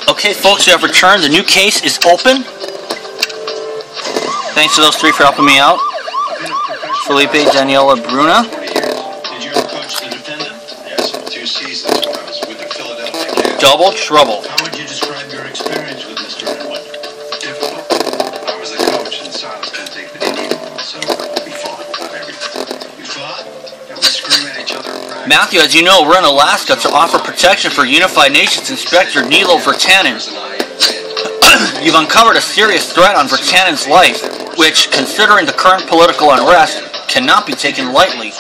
Okay, folks, we have returned. The new case is open. Thanks to those three for helping me out. Felipe, Daniela, Bruna. Did you ever coach the defendant? Yes, 2 seasons when I was with the Philadelphia Cavs. Double trouble. How would you describe your experience with Mr. Inwood? Difficult. I was the coach, and Silas couldn't take the knee, so we fought about everything. We fought, and we scream at each other in practice. Matthew, as you know, we're in Alaska to offer protection for Unified Nations Inspector Nilo Virtanen. You've uncovered a serious threat on Virtanen's life, which, considering the current political unrest, cannot be taken lightly.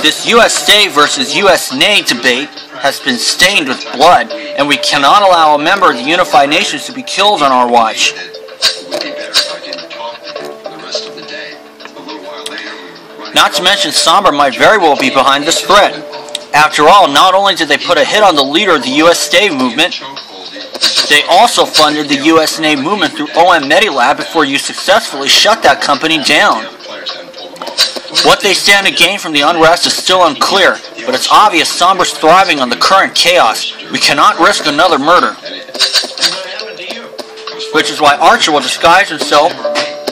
This USA versus USA debate has been stained with blood, and we cannot allow a member of the Unified Nations to be killed on our watch. It would be better if I didn't talk to him for the rest of the day. A little while later, we were running. Not to mention, Somber might very well be behind this threat. After all, not only did they put a hit on the leader of the USA movement, they also funded the USA movement through OM Medilab before you successfully shut that company down. What they stand to gain from the unrest is still unclear, but it's obvious Somber's thriving on the current chaos. We cannot risk another murder. Which is why Archer will disguise himself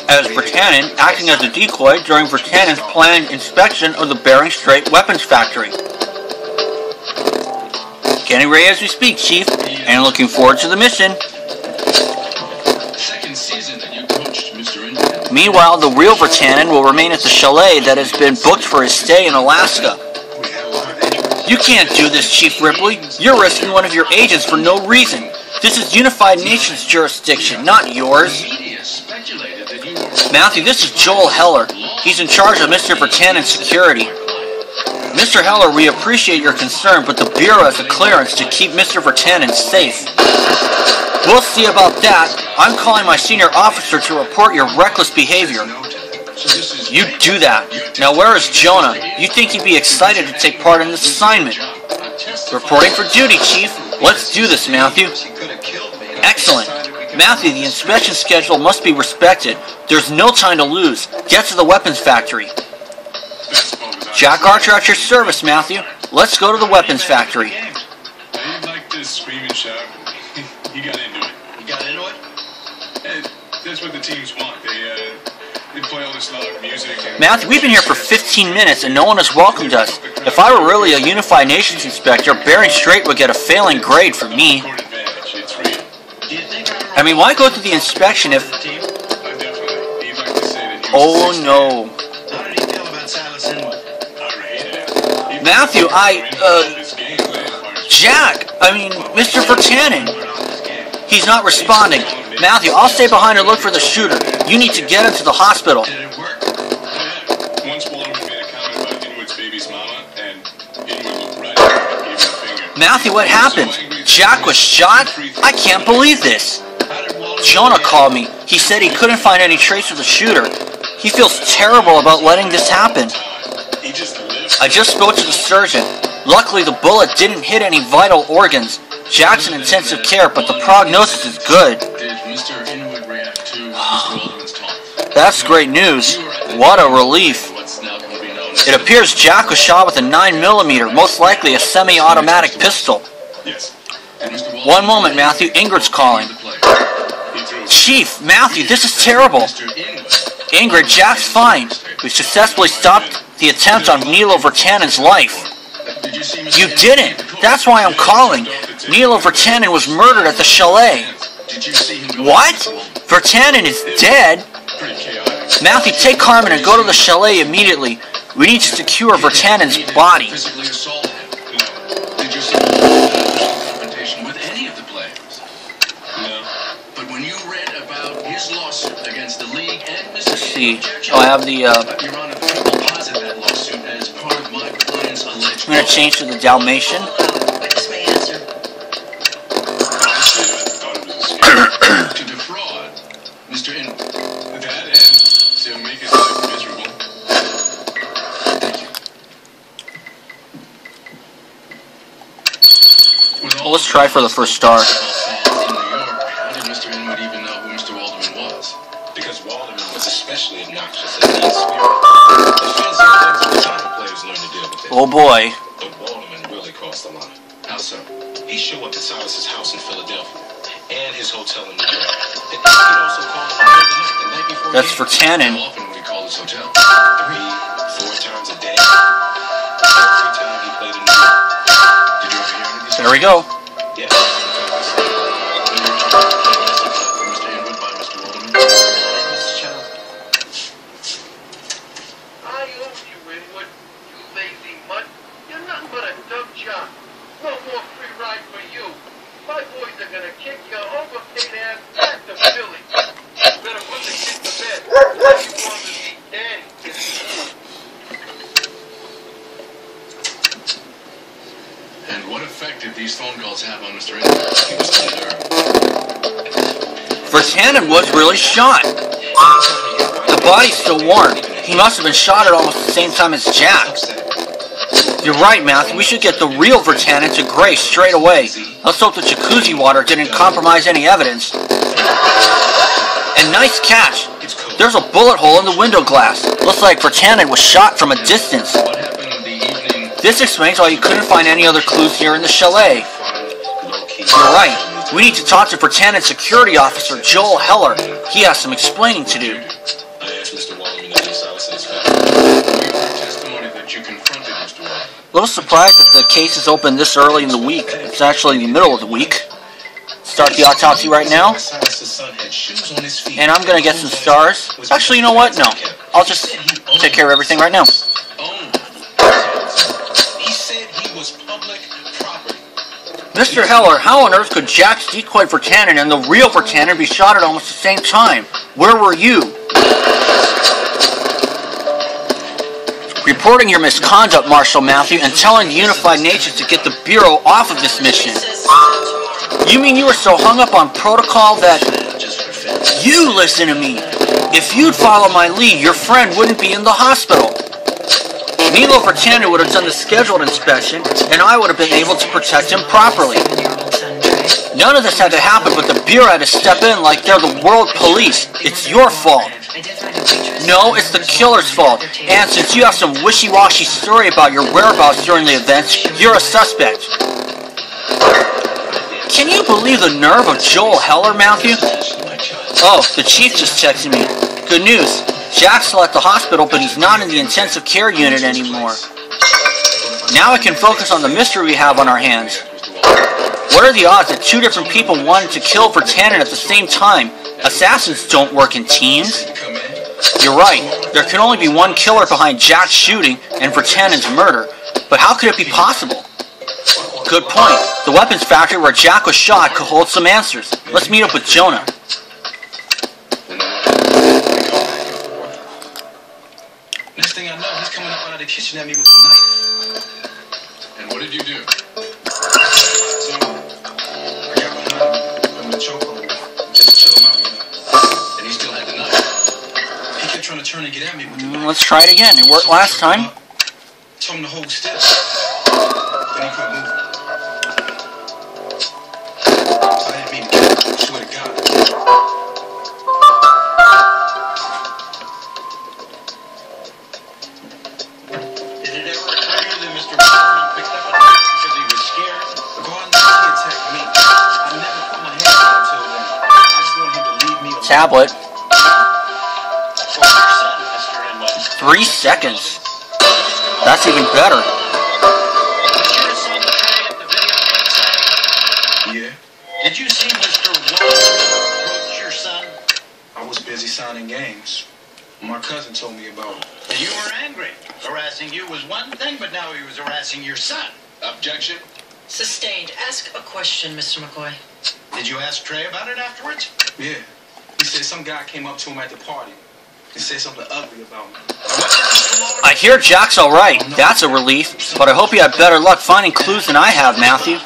as Virtanen, acting as a decoy during Virtanen's planned inspection of the Bering Strait weapons factory. Getting ready as we speak, Chief, and looking forward to the mission. Second season that you coached Mr. Inwood. Meanwhile, the real Virtanen will remain at the chalet that has been booked for his stay in Alaska. We had a lot of injuries. You can't do this, Chief Ripley. You're risking one of your agents for no reason. This is Unified Nations jurisdiction, not yours. Media speculated that you were Matthew, this is Joel Heller. He's in charge of Mr. Virtanen's security. Mr. Heller, we appreciate your concern, but the Bureau has a clearance to keep Mr. Virtanen safe. We'll see about that. I'm calling my senior officer to report your reckless behavior. You do that. Now where is Jonah? You think he'd be excited to take part in this assignment? Reporting for duty, Chief. Let's do this, Matthew. Excellent. Matthew, the inspection schedule must be respected. There's no time to lose. Get to the weapons factory. Jack Archer at your service, Matthew. Let's go to the weapons factory. He liked to scream and shout. He got into it. You got into it? That's what the teams want. They play all this loud music. And Matthew, we've been here for 15 minutes and no one has welcomed us. If I were really a Unified Nations inspector, Bering Strait would get a failing grade from me. Court advantage. It's real. Do you think I mean, why go through the inspection if... Definitely. He'd like to say that he was Oh no. How did he feel about Silas Inwood? I hated it. Matthew, This game plan part. Jack! I mean, Mr. Virtanen. Put on this game. He's not responding. Matthew, I'll stay behind and look for the shooter. You need to get him to the hospital. Did it work? Once Waldman made a comment about Inwood's baby's mama, and Inwood looked right at her and gave him a finger. Matthew, what happened? Jack was shot? I can't believe this. How did Walter Jonah called me. He said he couldn't find any trace of the shooter. He feels terrible about letting this happen. He just lived. I just spoke to the surgeon. Luckily, the bullet didn't hit any vital organs. Jack's in intensive care, but the prognosis is good. Did Mr. Inwood react to Mr. Waldman's talk? That's great news. What a relief. What's now going to be known as It appears Jack was shot with a 9mm, most likely a semi-automatic pistol. Yes. And Mr. Waldman 1 moment, Matthew. Ingrid's calling. the player. He threw Chief, Matthew, this is terrible. Mr. Inwood. Ingrid, Jack's fine. We successfully stopped the attempt on Nilo Virtanen's life. Did you see Mr. You Inwood? didn't. That's why I'm calling. Nilo Virtanen was murdered at the chalet. Did you see him go What? to the wall? Virtanen is dead? pretty chaotic. Matthew, take Carmen and go to the chalet immediately. We need to secure Virtanen's body. Physically assault him? Did you see him confrontation with any of the players? No. But when you read about his lawsuit against the league and Mr. Let's see. Oh, I have the, Your Honor, I will posit that lawsuit as part of my client's alleged. I'm going to change to the Dalmatian. Witness may answer. Thought it was a scam. To defraud Mr. Inwood. That and to make his life miserable. Well, let's try for the first star. In New York, how did Mr. Inwood even know who Mr. Waldman was? Because Waldman was especially obnoxious and mean spirit. The fans sometimes the time players learn to deal with it. Oh boy. But Waldman really crossed the line. How so? He showed up at Silas's house in Philadelphia his hotel in New York. He'd also call it the night before. That's Vertanen. How often would he call his hotel? 3, 4 times a day. Every time he played in New York. Did you ever hear any of these? There we go. Yeah. Mr. Inwood by Mr. Waldeman. Mr. Child. I own you, Inwood. You lazy mutt. You're nothing but a dumb job. No more free ride for you. My boys are gonna kick your overpaid ass back to Philly. You better put the kid to bed. Now you want to be daddy. And what effect did these phone calls have on Mr. Inwood? He was unnerved. Vertanen was really shot. The body's still warm. He must have been shot at almost the same time as Jack. You're right, Matthew. We should get the real Vertanen to Grace straight away. Let's hope the jacuzzi water didn't compromise any evidence. And nice catch. There's a bullet hole in the window glass. Looks like Vertanen was shot from a distance. What happened the evening? This explains why you couldn't find any other clues here in the chalet. You're right. We need to talk to Vertanen's security officer, Joel Heller. He has some explaining to do. I asked Mr. Waldeman and Miss Allison's family. We heard testimony that you confronted Mr. Waldeman. A little surprised that the case is open this early in the week. It's actually in the middle of the week. Start the autopsy right now. And I'm going to get some stars. Actually, you know what? No. I'll just take care of everything right now. He said he was public property. Mr. Heller, how on earth could Jack's decoy Vertanen and the real Vertanen be shot at almost the same time? Where were you? Reporting your misconduct, Marshal Matthew, and telling the Unified Nations to get the Bureau off of this mission. You mean you were so hung up on protocol that... You listen to me. If you'd follow my lead, your friend wouldn't be in the hospital. Milo Vertanen would have done the scheduled inspection, and I would have been able to protect him properly. None of this had to happen, but the Bureau had to step in like they're the world police. It's your fault. No, it's the killer's fault. And since you have some wishy-washy story about your whereabouts during the events, you're a suspect. Can you believe the nerve of Joel Heller, Matthew? Oh, the chief just texted me. Good news. Jack's still at the hospital, but he's not in the intensive care unit anymore. Now I can focus on the mystery we have on our hands. What are the odds that two different people wanted to kill Vertanen at the same time? Assassins don't work in teams. You're right. There can only be one killer behind Jack's shooting and Vertanen's murder. But how could it be possible? Good point. The weapons factory where Jack was shot could hold some answers. Let's meet up with Jonah. Next thing I know, he's coming up out of the kitchen at me with a knife. And what did you do? So, I got behind him. I'm in the chokehold. Just to chill him out, you know. And he still had the knife. He kept trying to turn and get at me with the knife. Let's try it again. It worked last time. Told him to hold still. Then he couldn't move. I didn't mean to kill him. I swear to God. Did it ever occur to you that Mr. Waldeman picked up a knife because he was scared? Regardless, he attacked me. I never put my hands on him until then. I just wanted him to leave me alone. Tablet. For your son, Mr. Inwood. 3 seconds. That's even better. Was your son there at the video game signing? Yeah, Did you see Mr. Waldeman approach your son? I was busy signing games. My cousin told me about it. And you were angry. Harassing you was one thing, but now he was harassing your son. Objection? Sustained. Ask a question, Mr. McCoy. Did you ask Trey about it afterwards? Yeah. He said some guy came up to him at the party and said something ugly about me. What did Mr. Waldeman I hear Jack's alright. That's a relief. But I hope you had better luck finding clues than I have, Matthew.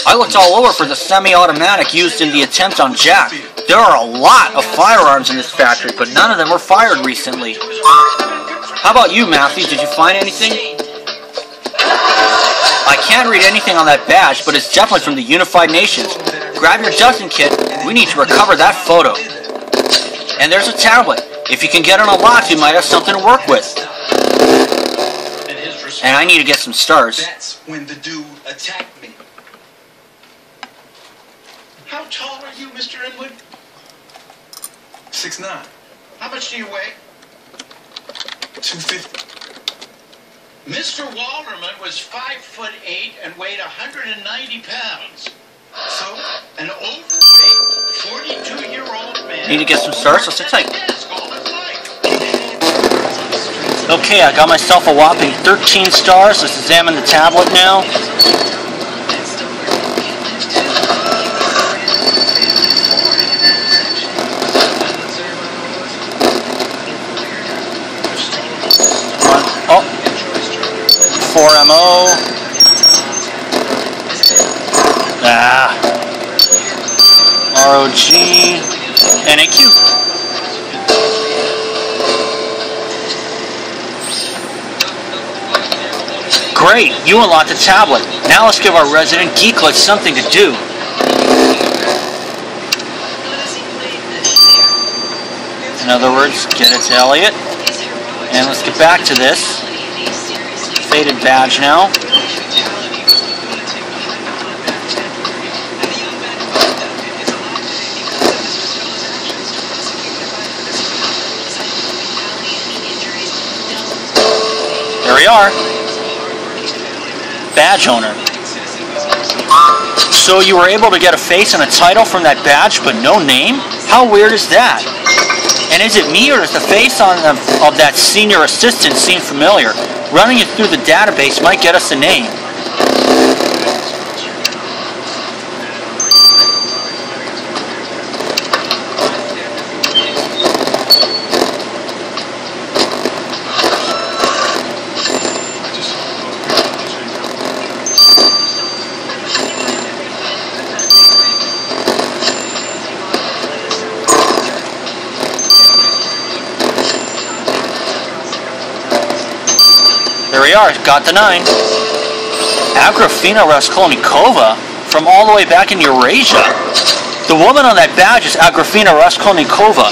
I looked all over for the semi-automatic used in the attempt on Jack. There are a lot of firearms in this factory, but none of them were fired recently. How about you, Matthew? Did you find anything? I can't read anything on that badge, but it's definitely from the Unified Nations. Grab your dozen kit. We need to recover that photo. And there's a tablet. If you can get it unlocked, you might have something to work with. and his response? And I need to get some stars. That's when the dude attacked me. How tall are you, Mr. Inwood? 6'9". How much do you weigh? 250. Mr. Walderman was 5'8" and weighed 190 pounds. So, an overweight, 42-year-old man. Need to get some stars, so sit tight. Desk all his life. Okay, I got myself a whopping 13 stars. Let's examine the tablet now. Oh, 4MO. ROG. NAQ. Great, you unlocked the tablet. Now let's give our resident geeklet something to do. In other words, get it to Elliot. And let's get back to this. Faded badge now. There we are. Badge owner. So you were able to get a face and a title from that badge, but no name? How weird is that? And is it me, or does the face on of that senior assistant seem familiar? Running it through the database might get us a name. There we are, got the 9. Agrafena Raskolnikova, from all the way back in Eurasia. The woman on that badge is Agrafena Raskolnikova.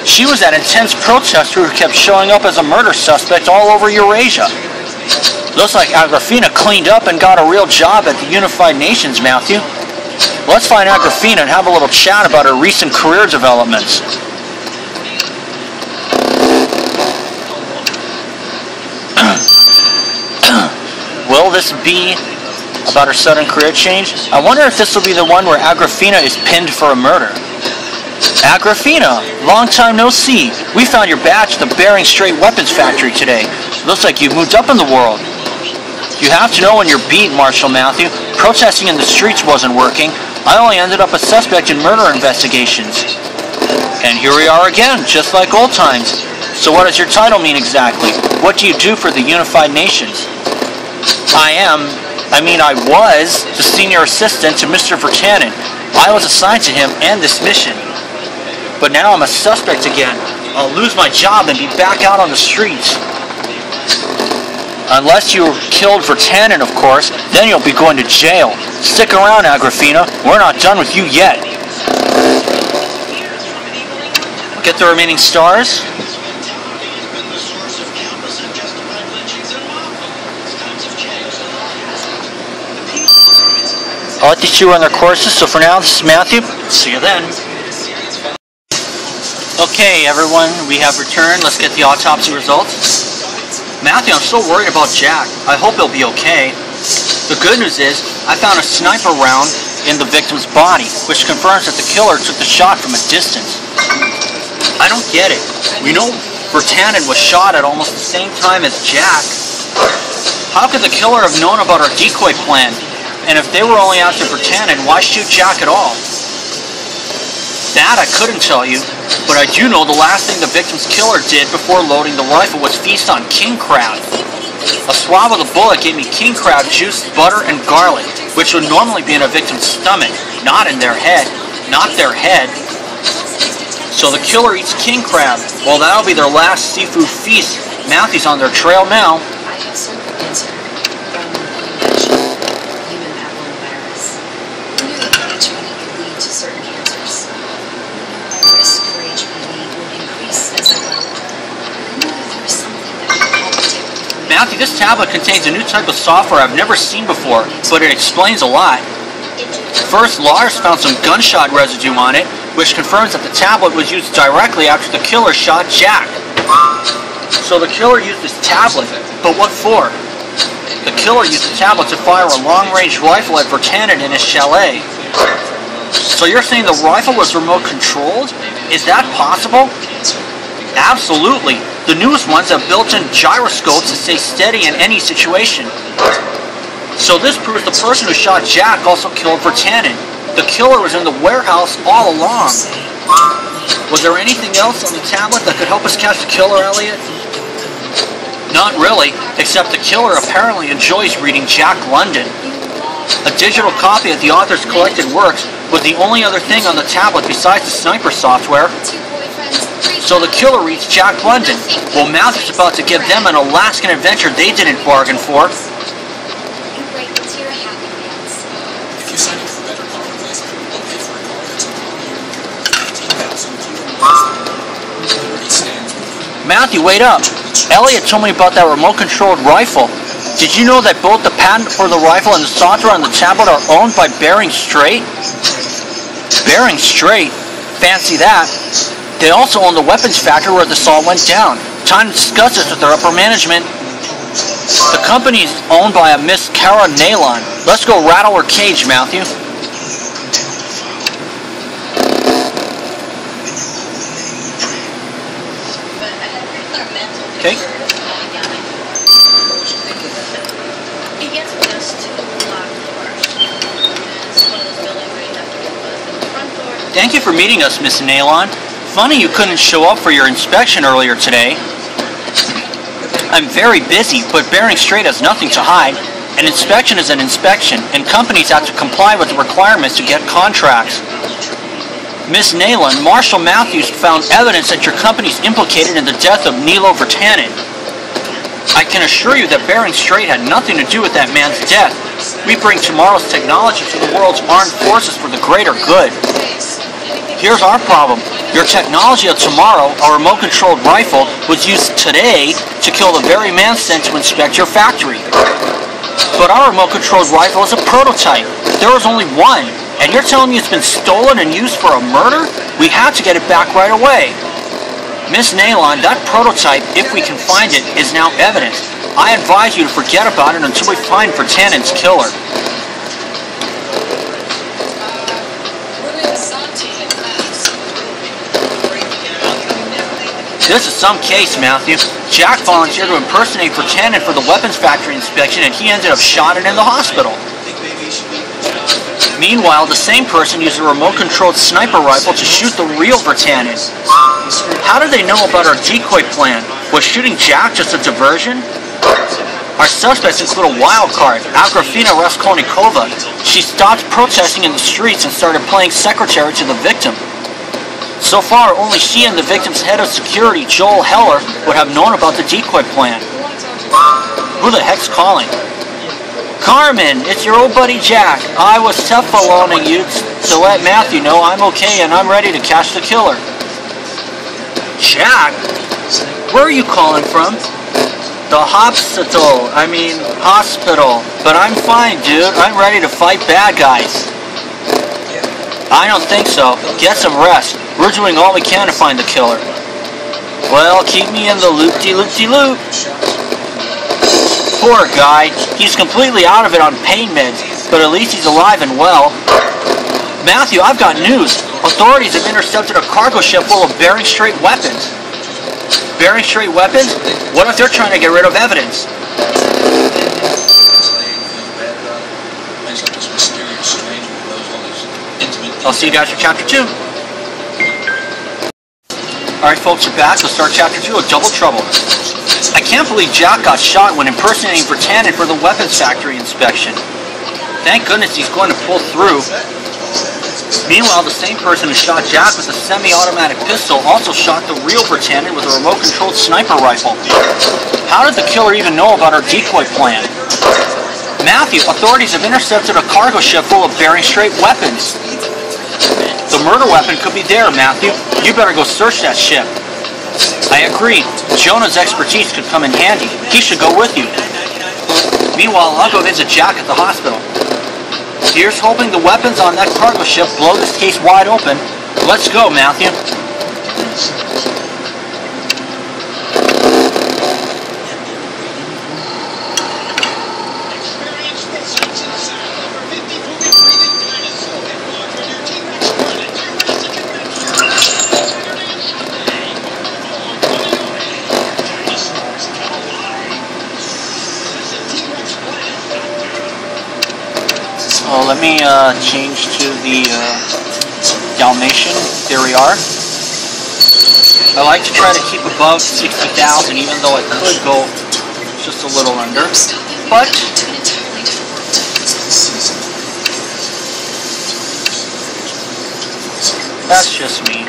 She was that intense protester who kept showing up as a murder suspect all over Eurasia. Looks like Agrafena cleaned up and got a real job at the Unified Nations, Matthew. Let's find Agrafena and have a little chat about her recent career developments. Will this be about her sudden career change? I wonder if this will be the one where Agrafena is pinned for a murder. Agrafena, long time no see. We found your badge at the Bering Strait Weapons Factory today. Looks like you've moved up in the world. You have to know when you're beat, Marshal Matthew. Protesting in the streets wasn't working. I only ended up a suspect in murder investigations. And here we are again, just like old times. So what does your title mean exactly? What do you do for the Unified Nations? I was the senior assistant to Mr. Vertanen. I was assigned to him and this mission. But now I'm a suspect again. I'll lose my job and be back out on the streets. Unless you killed Vertanen, of course, then you'll be going to jail. Stick around, Agrafena. We're not done with you yet. Get the remaining stars. I'll let these two run their courses, so for now, this is Matthew. See you then. Okay, everyone, we have returned. Let's get the autopsy results. Matthew, I'm still worried about Jack. I hope he'll be okay. The good news is, I found a sniper round in the victim's body, which confirms that the killer took the shot from a distance. I don't get it. We know Vertanen was shot at almost the same time as Jack. How could the killer have known about our decoy plan? And if they were only after Vertanen, why shoot Jack at all? That I couldn't tell you, but I do know the last thing the victim's killer did before loading the rifle was feast on king crab. A swab of the bullet gave me king crab juice, butter, and garlic, which would normally be in a victim's stomach, not in their head. Not their head. So the killer eats king crab. Well, that'll be their last seafood feast. Matthew's on their trail now. I have some cancer from infection, human papillomavirus. I knew that HPV could lead to certain cancers. My risk for HPV would increase as I got older. I knew that there was something that could help detect information. Matthew, this tablet contains a new type of software I've never seen before, but it explains a lot. It First, lawyers found some gunshot residue on it, which confirms that the tablet was used directly after the killer shot Jack. So the killer used this tablet, but what for? The killer used the tablet to fire a long-range rifle at Virtanen in his chalet. So you're saying the rifle was remote-controlled? Is that possible? Absolutely. The newest ones have built-in gyroscopes to stay steady in any situation. So this proves the person who shot Jack also killed Virtanen. The killer was in the warehouse all along. Was there anything else on the tablet that could help us catch the killer, Elliot? Not really, except the killer apparently enjoys reading Jack London. A digital copy of the author's collected works was the only other thing on the tablet besides the sniper software. So the killer reads Jack London, while Matthew's about to give them an Alaskan adventure they didn't bargain for. Matthew, wait up. Elliot told me about that remote-controlled rifle. Did you know that both the patent for the rifle and the software on the tablet are owned by Bering Strait? Bering Strait? Fancy that. They also own the weapons factory where this all went down. Time to discuss this with their upper management. The company is owned by a Miss Kara Nalon. Let's go rattle her cage, Matthew. Okay. Thank you for meeting us, Miss Nalon. Funny you couldn't show up for your inspection earlier today. I'm very busy, but Bering Strait has nothing to hide. An inspection is an inspection, and companies have to comply with the requirements to get contracts. Miss Nalon, Marshal Matthews found evidence that your company is implicated in the death of Nilo Virtanen. I can assure you that Bering Strait had nothing to do with that man's death. We bring tomorrow's technology to the world's armed forces for the greater good. Here's our problem. Your technology of tomorrow, a remote-controlled rifle, was used today to kill the very man sent to inspect your factory. But our remote-controlled rifle is a prototype. There was only one. And you're telling me it's been stolen and used for a murder? We have to get it back right away. Miss Nalon, that prototype, if we can find it, is now evidence. I advise you to forget about it until we find Virtanen's killer. This is some case, Matthew. Jack volunteered to impersonate Virtanen for the weapons factory inspection, and he ended up shot and in the hospital. Meanwhile, the same person used a remote-controlled sniper rifle to shoot the real Virtanen. How did they know about our decoy plan? Was shooting Jack just a diversion? Our suspects include a wild card, Agrafena Raskolnikova. She stopped protesting in the streets and started playing secretary to the victim. So far, only she and the victim's head of security, Joel Heller, would have known about the decoy plan. Who the heck's calling? Carmen, it's your old buddy Jack. I was telephoning you to let Matthew know I'm okay and I'm ready to catch the killer. Jack? Where are you calling from? The hospital. But I'm fine, dude. I'm ready to fight bad guys. I don't think so. Get some rest. We're doing all we can to find the killer. Well, keep me in the loop-de-loop-de-loop. Poor guy. He's completely out of it on pain meds, but at least he's alive and well. Matthew, I've got news. Authorities have intercepted a cargo ship full of Bering Strait weapons. Bering Strait weapons? What if they're trying to get rid of evidence? I'll see you guys for Chapter 2. Alright folks, we're back. Let's start Chapter 2 of Double Trouble. I can't believe Jack got shot when impersonating Virtanen for the weapons factory inspection. Thank goodness he's going to pull through. Meanwhile, the same person who shot Jack with a semi-automatic pistol also shot the real Virtanen with a remote-controlled sniper rifle. How did the killer even know about our decoy plan? Matthew, authorities have intercepted a cargo ship full of Bering Strait weapons. The murder weapon could be there, Matthew. You better go search that ship. I agree. Jonah's expertise could come in handy. He should go with you. Meanwhile, I'll go visit Jack at the hospital. Here's hoping the weapons on that cargo ship blow this case wide open. Let's go, Matthew. So let me change to the Dalmatian. There we are. I like to try to keep above 60,000, even though I could go just a little under. But that's just me.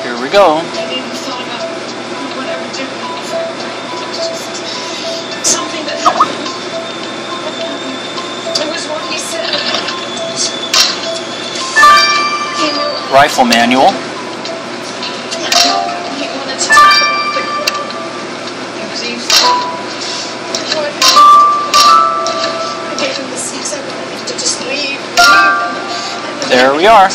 Here we go. Rifle manual. There we are.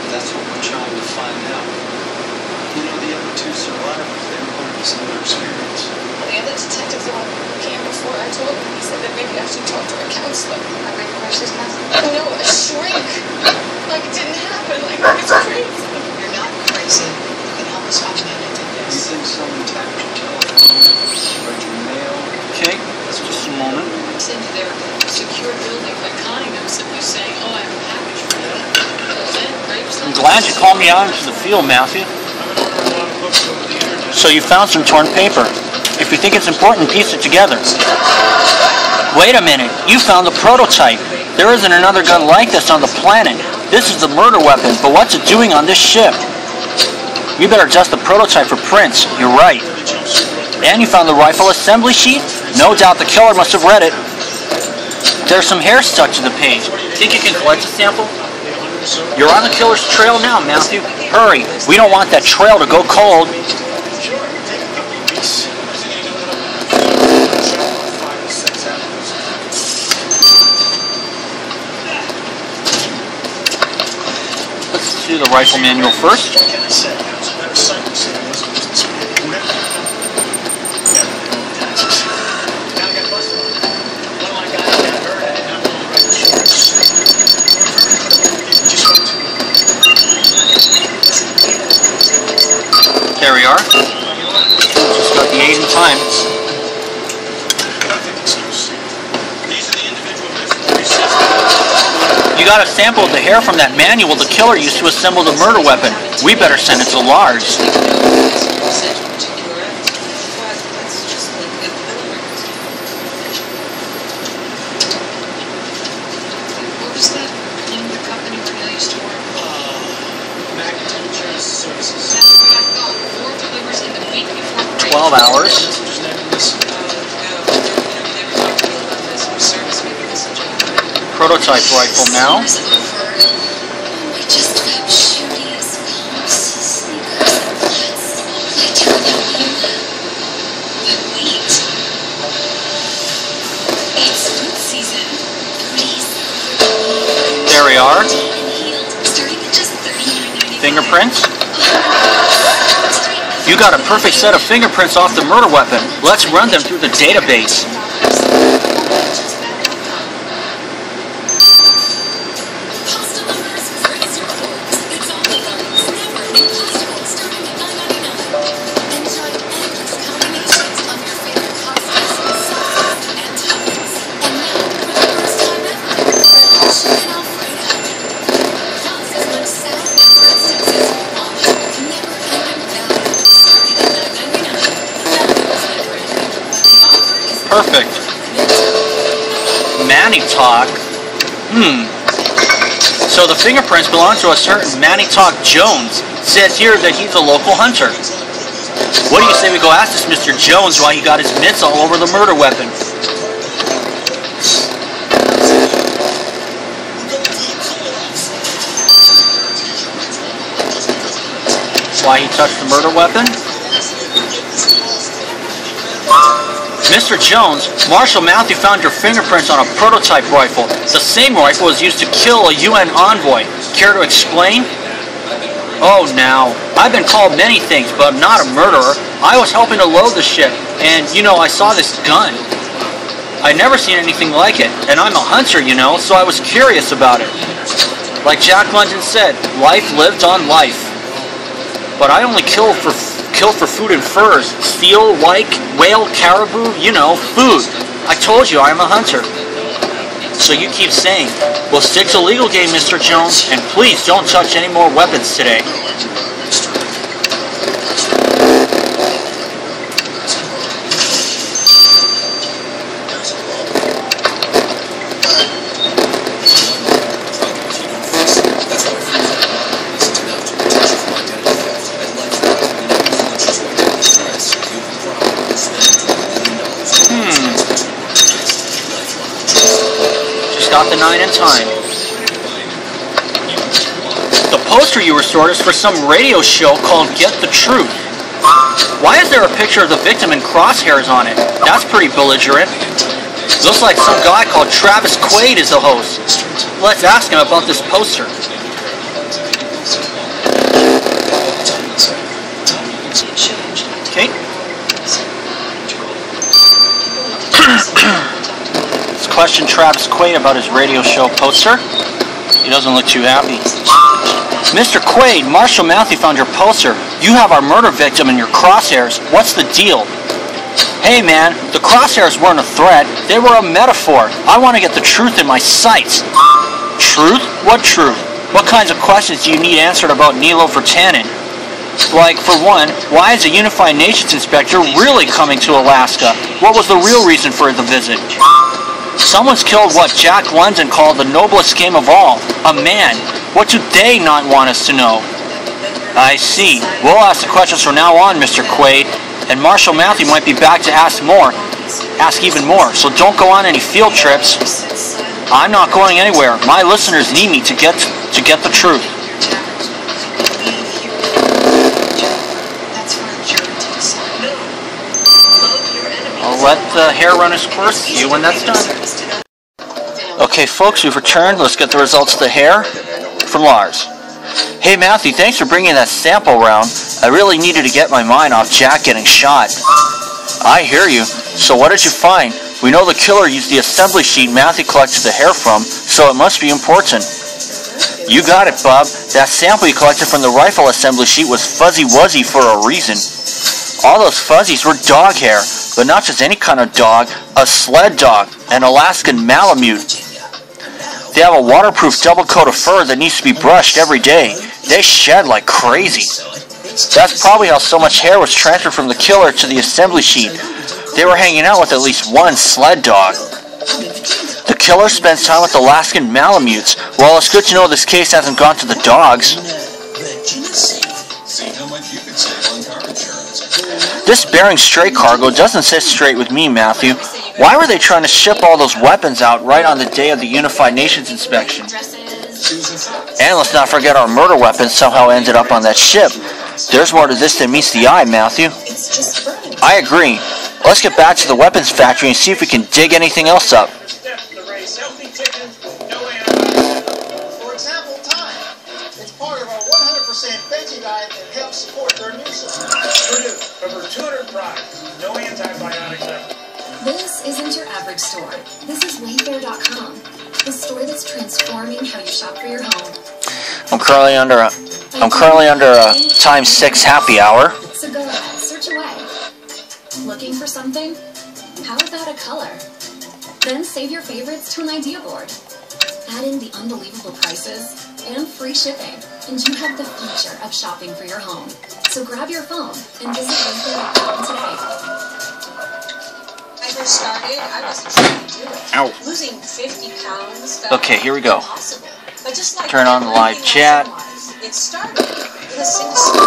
That's what we're trying to find out. You know, the other two survivors, they reported a similar experience. The other detective the one who came before, I told him, he said that maybe I should talk to a counselor. A resources counselor? No, a shrink. Like it didn't happen. Like it's crazy. You're not crazy. You can help us find the man that did You this. think someone tapped your telephone, read your mail? Okay, that's just a moment. It's into their secure building by conning them, simply saying, oh, I have a package for you. I'm glad you called me out into the field, Matthew. So you found some torn paper. If you think it's important, piece it together. Wait a minute, you found the prototype. There isn't another gun like this on the planet. This is the murder weapon, but what's it doing on this ship? You better adjust the prototype for prints. You're right. And you found the rifle assembly sheet? No doubt the killer must have read it. There's some hair stuck to the page. Think you can collect a sample? You're on the killer's trail now, Matthew. Hurry. We don't want that trail to go cold. Let's do the rifle manual first. There we are. Just got the 8 in time. You got a sample of the hair from that manual the killer used to assemble the murder weapon. We better send it to Lars. What was that name of the company where they used to work? Magnitude Services. That's what I thought. 4 deliveries in the week before. 12 hours. Prototype rifle now. We just kept shooting as close as sneakers and flats. I tell you, the wheat. It's food season. Please. There we are. Starting at just $39.95. Fingerprints. You got a perfect set of fingerprints off the murder weapon. Let's run them through the database. perfect. Manny Talk? So the fingerprints belong to a certain Manny Talk Jones. Says here that he's a local hunter. What do you say we go ask this Mr. Jones why he got his mitts all over the murder weapon? Why he touched the murder weapon? Mr. Jones, Marshal Matthew found your fingerprints on a prototype rifle. The same rifle was used to kill a UN envoy. Care to explain? Oh, now, I've been called many things, but I'm not a murderer. I was helping to load the ship, and, you know, I saw this gun. I'd never seen anything like it, and I'm a hunter, you know, so I was curious about it. Like Jack London said, life lived on life. But I only kill for food and furs. Seal, like, whale, caribou, you know, food. I told you I'm a hunter. So you keep saying, well, stick to legal game, Mr. Jones, and please don't touch any more weapons today. Got the 9 in time. The poster you restored is for some radio show called Get the Truth. Why is there a picture of the victim in crosshairs on it? That's pretty belligerent. Looks like some guy called Travis Quaid is the host. Let's ask him about this poster. Okay. Question Travis Quaid about his radio show poster. He doesn't look too happy. Mr. Quaid, Marshal Matthew found your poster. You have our murder victim in your crosshairs. What's the deal? Hey man, the crosshairs weren't a threat. They were a metaphor. I want to get the truth in my sights. Truth? What truth? What kinds of questions do you need answered about Nilo Virtanen? Like, for one, why is a Unified Nations inspector really coming to Alaska? What was the real reason for the visit? Someone's killed what Jack London called the noblest game of all, a man. What do they not want us to know? I see. We'll ask the questions from now on, Mr. Quaid, and Marshal Matthew might be back to ask even more, so don't go on any field trips. I'm not going anywhere. My listeners need me to get the truth. I'll let the hair run its course. See you when that's done. Okay, folks, we've returned. Let's get the results of the hair from Lars. Hey, Matthew, thanks for bringing that sample around. I really needed to get my mind off Jack getting shot. I hear you. So what did you find? We know the killer used the assembly sheet Matthew collected the hair from, so it must be important. You got it, Bob. That sample you collected from the rifle assembly sheet was fuzzy wuzzy for a reason. All those fuzzies were dog hair, but not just any kind of dog, a sled dog, an Alaskan Malamute. They have a waterproof double coat of fur that needs to be brushed every day. They shed like crazy. That's probably how so much hair was transferred from the killer to the assembly sheet. They were hanging out with at least one sled dog. The killer spends time with Alaskan Malamutes. Well, it's good to know this case hasn't gone to the dogs. This Bering Strait cargo doesn't sit straight with me, Matthew. Why were they trying to ship all those weapons out right on the day of the Unified Nations inspection? And let's not forget our murder weapons somehow ended up on that ship. There's more to this than meets the eye, Matthew. I agree. Let's get back to the weapons factory and see if we can dig anything else up. For example, thyme. It's part of our 100% veggie diet that helps support their immune system. Purdue, over 200 products, no antibiotics ever. This isn't your average store. This is Wayfair.com, the store that's transforming how you shop for your home. I'm currently under a ×6 happy hour. So go ahead, search away. Looking for something? How about a color? Then save your favorites to an idea board. Add in the unbelievable prices and free shipping, and you have the future of shopping for your home. So grab your phone and visit Wayfair.com today. first started, I wasn't sure I could do it. Ow. Losing 50 pounds felt Okay, here we go. impossible. But just like Turn on the live everything else chat. in life, it started with a single step.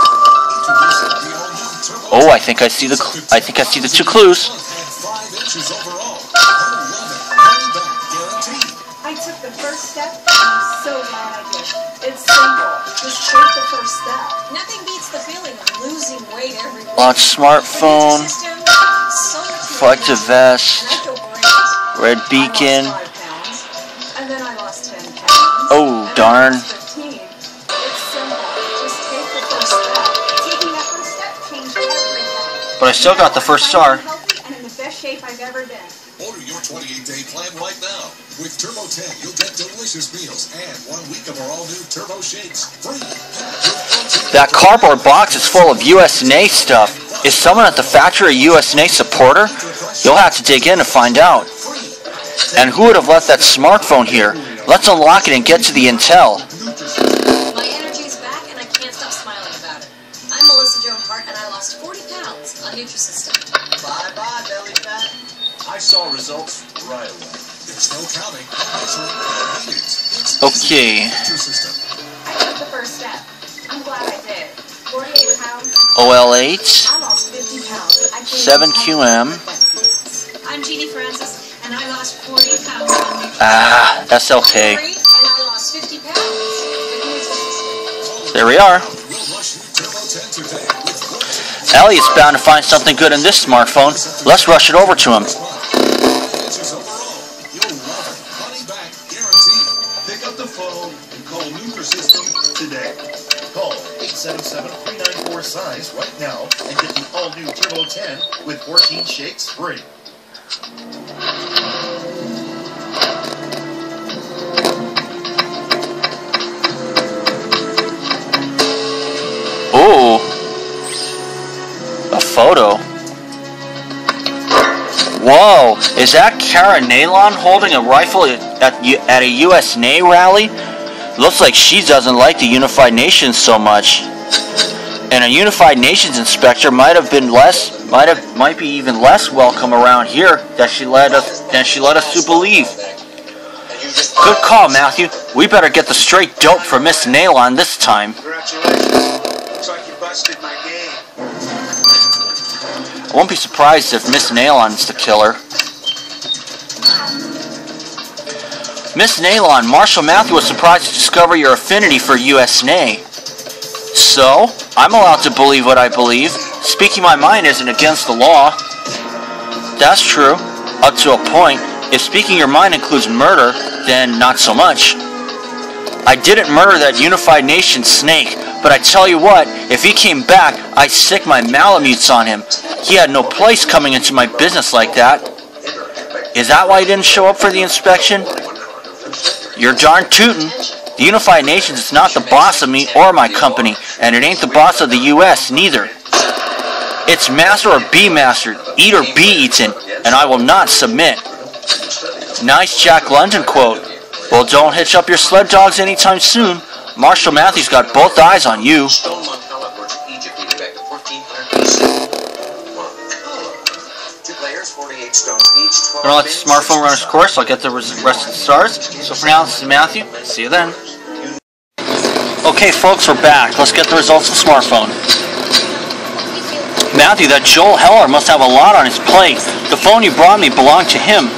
Oh, I think I see the two clues. I took the first step, and I'm so glad I did. It's simple. Just take the first step. Nothing beats the feeling of losing weight every week. Launch smartphone. Reflective vest. Red beacon. And then I lost 10 pounds. Oh, darn. 15. It's simple. Just take the first step. Taking that first step changed everything. But I still got the first star. Healthy and in the best shape I've ever been. Order your 28-day plan right now. With Turbo 10, you'll get delicious meals and 1 week of our all-new Turbo Shakes free. That cardboard box is full of USNA stuff. Is someone at the factory a USNA supporter? You'll have to dig in to find out. And who would have left that smartphone here? Let's unlock it and get to the intel. My energy is back and I can't stop smiling about it. I'm Melissa Joan Hart and I lost 40 pounds on Nutrisystem. Bye-bye, belly fat. I saw results right away. There's no counting. Okay. I took the first step. I'm glad I did. 48 pounds. OL8. I lost 50 pounds. I 7QM. I'm Jeannie Francis and I lost 40 pounds on Nutrisystem. Ah, that's okay. And I lost 50 pounds with Nutrisystem. There we are. Elliot's bound to find something good in this smartphone. Let's rush it over to him. Pick up the phone and call Nutrisystem today. Call 877-394-SIZE right now and get the all-new Turbo 10 with 14 shakes free. Ooh. A photo. Whoa, is that Cara Nalon holding a rifle at a USNA rally? Looks like she doesn't like the Unified Nations so much. And a Unified Nations inspector might be even less welcome around here than she led us to believe. Good call, Matthew. We better get the straight dope for Miss Nalon this time. Congratulations. Looks like you busted my game. I won't be surprised if Miss Nalon's the killer. Miss Nalon, Marshal Matthew was surprised to discover your affinity for USNA. So, I'm allowed to believe what I believe. Speaking my mind isn't against the law. That's true, up to a point. If speaking your mind includes murder, then not so much. I didn't murder that Unified Nations snake, but I tell you what, if he came back, I'd stick my Malamutes on him. He had no place coming into my business like that. Is that why he didn't show up for the inspection? You're darn tootin'. The Unified Nations is not the boss of me or my company, and it ain't the boss of the U.S. neither. It's master or be mastered, eat or be eaten, and I will not submit. Nice Jack London quote. Well, don't hitch up your sled dogs anytime soon. Marshal Matthews got both eyes on you. Stone Montella ports of Egypt dating back to 1400 BC. 2 players, 48 stones each. I'm gonna let the smartphone run its course. I'll get the rest of the stars. So for now, this is Matthew. See you then. Okay, folks, we're back. Let's get the results of the smartphone. Matthew, that Joel Heller must have a lot on his plate. The phone you brought me belonged to him.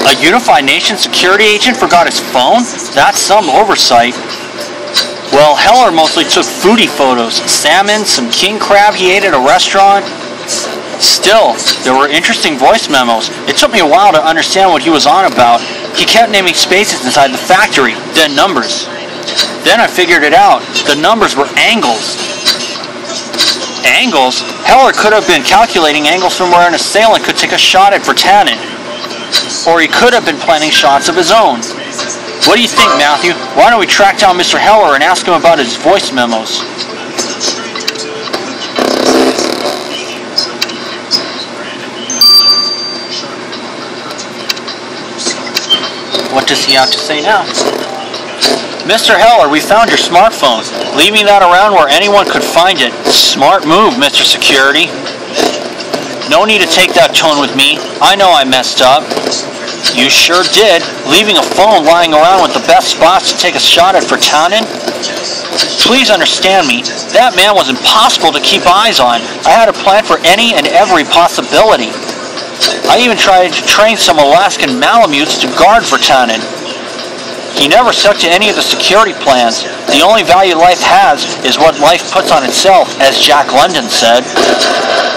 A Unified Nations security agent forgot his phone? That's some oversight. Well, Heller mostly took foodie photos. Salmon, some king crab he ate at a restaurant. Still, there were interesting voice memos. It took me a while to understand what he was on about. He kept naming spaces inside the factory, then numbers. Then I figured it out. The numbers were angles. Angles? Heller could have been calculating angles from where an assailant could take a shot at Vertanen. Or he could have been planning shots of his own. What do you think, Matthew? Why don't we track down Mr. Heller and ask him about his voice memos? What does he have to say now? Mr. Heller, we found your smartphone. Leaving that around where anyone could find it. Smart move, Mr. Security. No need to take that tone with me. I know I messed up. You sure did, leaving a phone lying around with the best spots to take a shot at Virtanen. Please understand me, that man was impossible to keep eyes on. I had a plan for any and every possibility. I even tried to train some Alaskan Malamutes to guard Virtanen. He never stuck to any of the security plans. The only value life has is what life puts on itself, as Jack London said.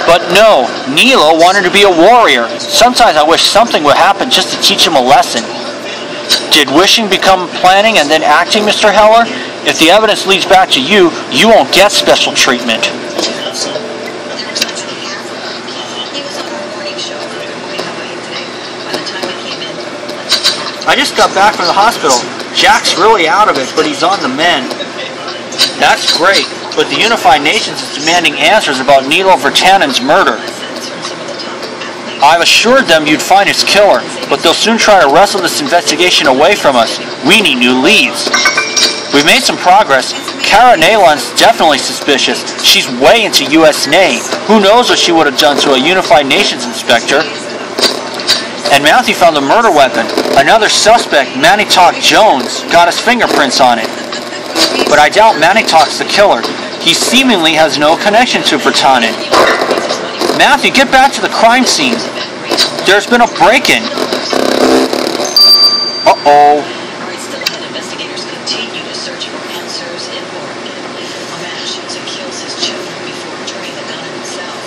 But no, Nilo wanted to be a warrior. Sometimes I wish something would happen just to teach him a lesson. Did wishing become planning and then acting, Mr. Heller? If the evidence leads back to you, you won't get special treatment. I just got back from the hospital. Jack's really out of it, but he's on the mend. That's great, but the Unified Nations is demanding answers about Nilo Virtanen's murder. I've assured them you'd find his killer, but they'll soon try to wrestle this investigation away from us. We need new leads. We've made some progress. Kara Neyland's definitely suspicious. She's way into USNA. Who knows what she would have done to a Unified Nations inspector? And Mountie found the murder weapon. Another suspect, Manitok Jones, got his fingerprints on it. But I doubt Manitok's the killer. He seemingly has no connection to Virtanen. Matthew, get back to the crime scene. There's been a break-in. Uh-oh. Still ahead, investigators continue to search for answers in Oregon. A man shoots and kills his children before turning the gun on himself.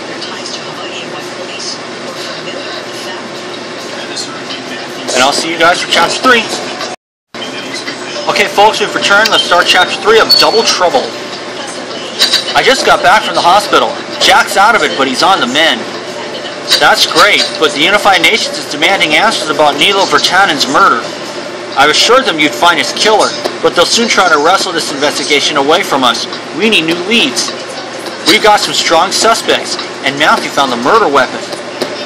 Their ties to Hawaii and why police were familiar with the family. And I'll see you guys for Chapter 3. Okay, folks, we've returned. Let's start Chapter 3 of Double Trouble. I just got back from the hospital. Jack's out of it, but he's on the mend. That's great, but the Unified Nations is demanding answers about Nilo Virtanen's murder. I've assured them you'd find his killer, but they'll soon try to wrestle this investigation away from us. We need new leads. We've got some strong suspects, and Matthew found the murder weapon.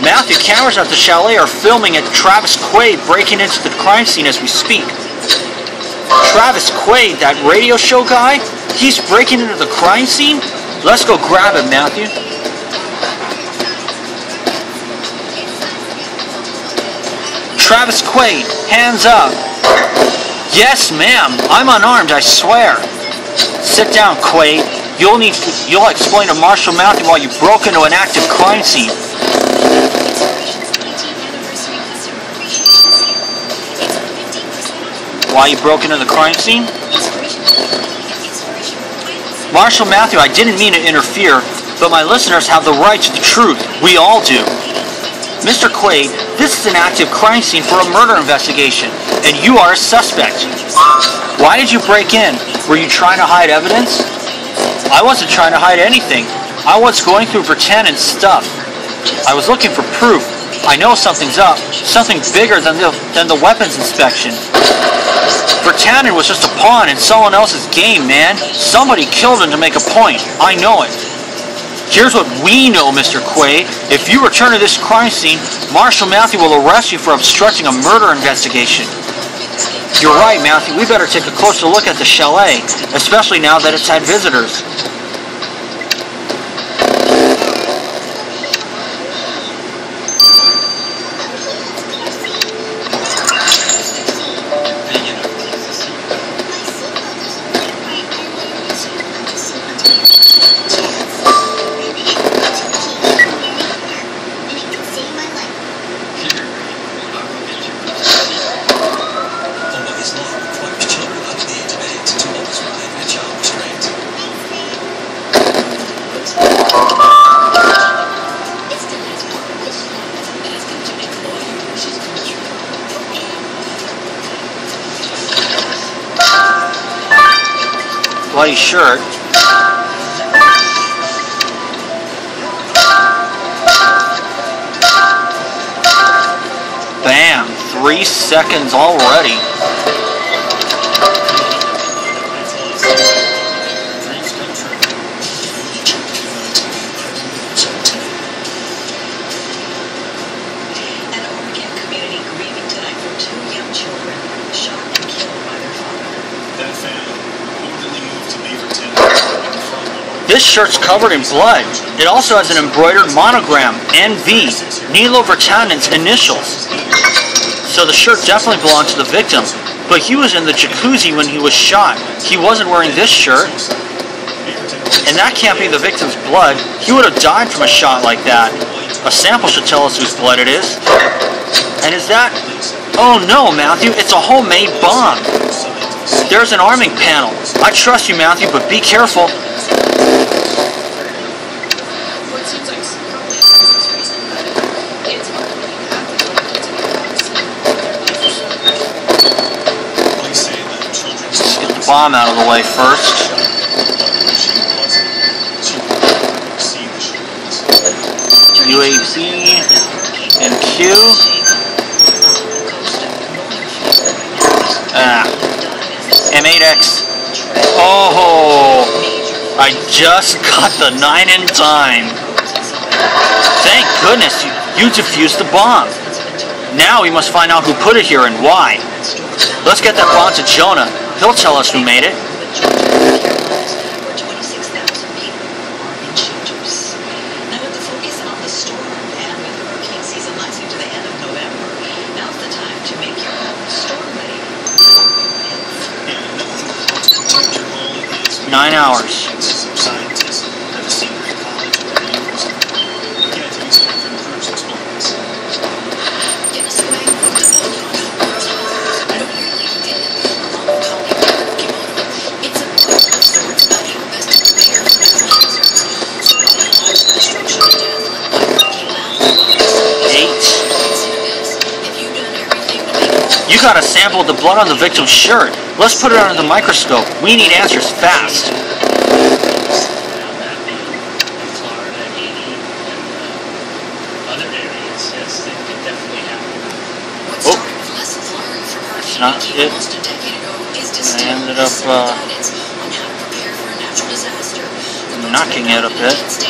Matthew, cameras at the chalet are filming at Travis Quaid breaking into the crime scene as we speak. Travis Quaid, that radio show guy? He's breaking into the crime scene? Let's go grab him, Matthew. Travis Quaid, hands up. Yes, ma'am. I'm unarmed, I swear. Sit down, Quaid. You'll explain to Marshal Matthew why you broke into an active crime scene. Why you broke into the crime scene? Marshal Matthew, I didn't mean to interfere, but my listeners have the right to the truth. We all do. Mr. Quaid, this is an active crime scene for a murder investigation, and you are a suspect. Why did you break in? Were you trying to hide evidence? I wasn't trying to hide anything. I was going through Virtanen's stuff. I was looking for proof. I know something's up, something bigger than the weapons inspection. Virtanen was just a pawn in someone else's game, man. Somebody killed him to make a point. I know it. Here's what we know, Mr. Quaid. If you return to this crime scene, Marshal Matthew will arrest you for obstructing a murder investigation. You're right, Matthew. We better take a closer look at the chalet, especially now that it's had visitors. Bloody shirt. Bam! 3 seconds already. An Oregon community grieving tonight for 2 young children shot and killed by their father. That family orderly moved to Beaverton from This shirt's covered in blood. It also has an embroidered monogram, NV, Nilo Virtanen's initials. So the shirt definitely belonged to the victim. But he was in the jacuzzi when he was shot. He wasn't wearing this shirt. And that can't be the victim's blood. He would have died from a shot like that. A sample should tell us whose blood it is. And is that... Oh no, Matthew, it's a homemade bomb. There's an arming panel. I trust you, Matthew, but be careful. What seems like probably a senseless reason, but it's hard to believe half the people to be honest. Let's get the bomb out of the way first. UAV and Q. M8X. Oh, I just got the 9 in time. Thank goodness you defused the bomb. Now we must find out who put it here and why. Let's get that bomb to Jonah. He'll tell us who made it. Nine hours. You got a sample of the blood on the victim's shirt. Let's put it under the microscope. We need answers fast. Oh, it's not it. I ended up knocking it a bit.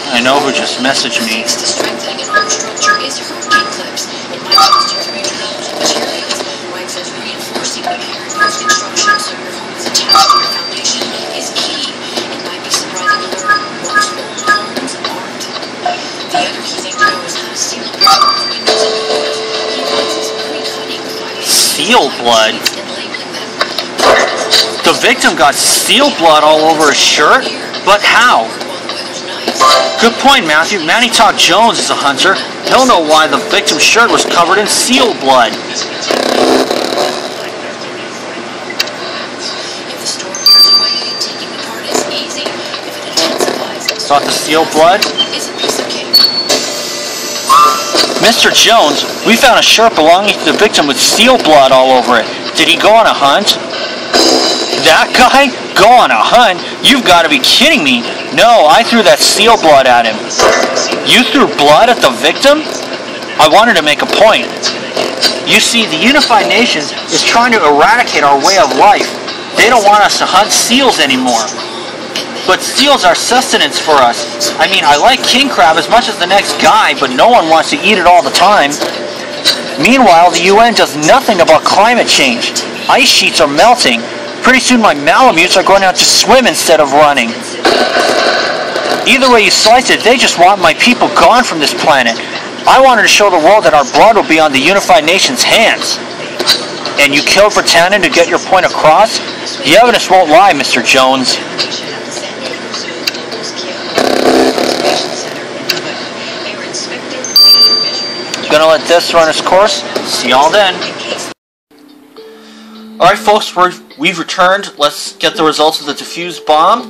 I know who just messaged me. Seal blood? The victim got seal blood all over his shirt? But how? Good point, Matthew. Manny Todd Jones is a hunter. He'll know why the victim's shirt was covered in seal blood. Thought the seal blood? Mr. Jones, we found a shirt belonging to the victim with seal blood all over it. Did he go on a hunt? That guy? Go on a hunt? You've got to be kidding me. No, I threw that seal blood at him. You threw blood at the victim? I wanted to make a point. You see, the Unified Nations is trying to eradicate our way of life. They don't want us to hunt seals anymore. But seals are sustenance for us. I mean, I like king crab as much as the next guy, but no one wants to eat it all the time. Meanwhile, the UN does nothing about climate change. Ice sheets are melting. Pretty soon my Malamutes are going out to swim instead of running. Either way you slice it, they just want my people gone from this planet. I wanted to show the world that our blood will be on the Unified Nations' hands. And you killed Virtanen to get your point across? The evidence won't lie, Mr. Jones. Gonna let this run its course. See y'all then. Alright folks, we've returned. Let's get the results of the defused bomb.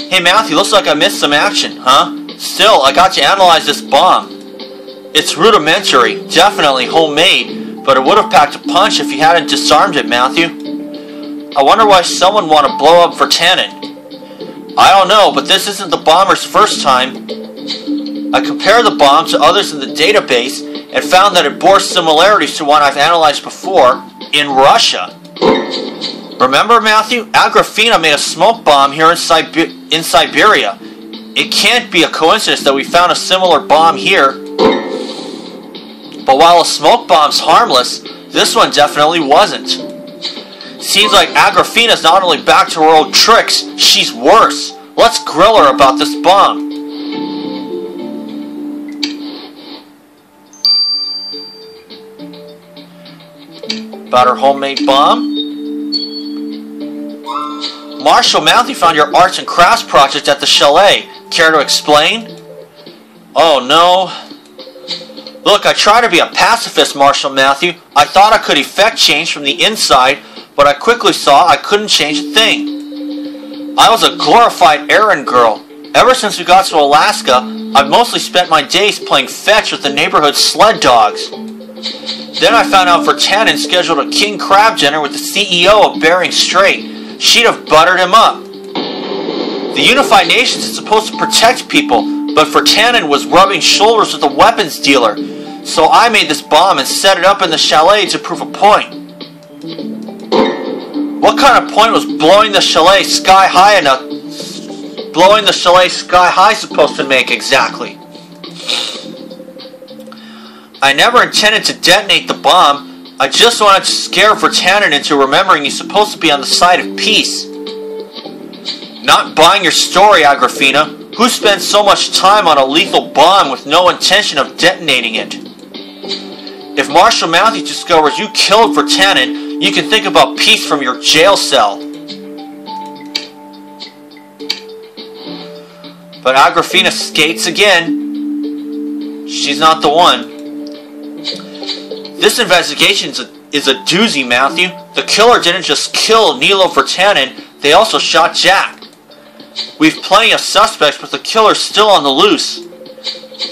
Hey Matthew, looks like I missed some action, huh? Still, I got to analyze this bomb. It's rudimentary, definitely homemade, but it would have packed a punch if you hadn't disarmed it, Matthew. I wonder why someone would want to blow up Virtanen. I don't know, but this isn't the bomber's first time. I compared the bomb to others in the database and found that it bore similarities to one I've analyzed before. in Russia. Remember, Matthew? Agrafena made a smoke bomb here in Siberia. It can't be a coincidence that we found a similar bomb here. But while a smoke bomb's harmless, this one definitely wasn't. Seems like Agrafena's not only back to her old tricks, she's worse. Let's grill her about this bomb. About her homemade bomb? Marshall Matthew found your arts and crafts project at the chalet. Care to explain? Oh no. Look, I try to be a pacifist, Marshall Matthew. I thought I could effect change from the inside, but I quickly saw I couldn't change a thing. I was a glorified errand girl. Ever since we got to Alaska, I've mostly spent my days playing fetch with the neighborhood sled dogs. Then I found out Vertanen scheduled a king crab dinner with the CEO of Bering Strait. She'd have buttered him up. The Unified Nations is supposed to protect people, but Vertanen was rubbing shoulders with a weapons dealer. So I made this bomb and set it up in the chalet to prove a point. What kind of point was blowing the chalet sky high supposed to make exactly? I never intended to detonate the bomb. I just wanted to scare Vertanen into remembering he's supposed to be on the side of peace. Not buying your story, Agrafena. Who spends so much time on a lethal bomb with no intention of detonating it? If Marshall Matthew discovers you killed Vertanen, you can think about peace from your jail cell. But Agrafena skates again. She's not the one. This investigation is a doozy, Matthew. The killer didn't just kill Nilo Vertanen, they also shot Jack. We've plenty of suspects, but the killer's still on the loose.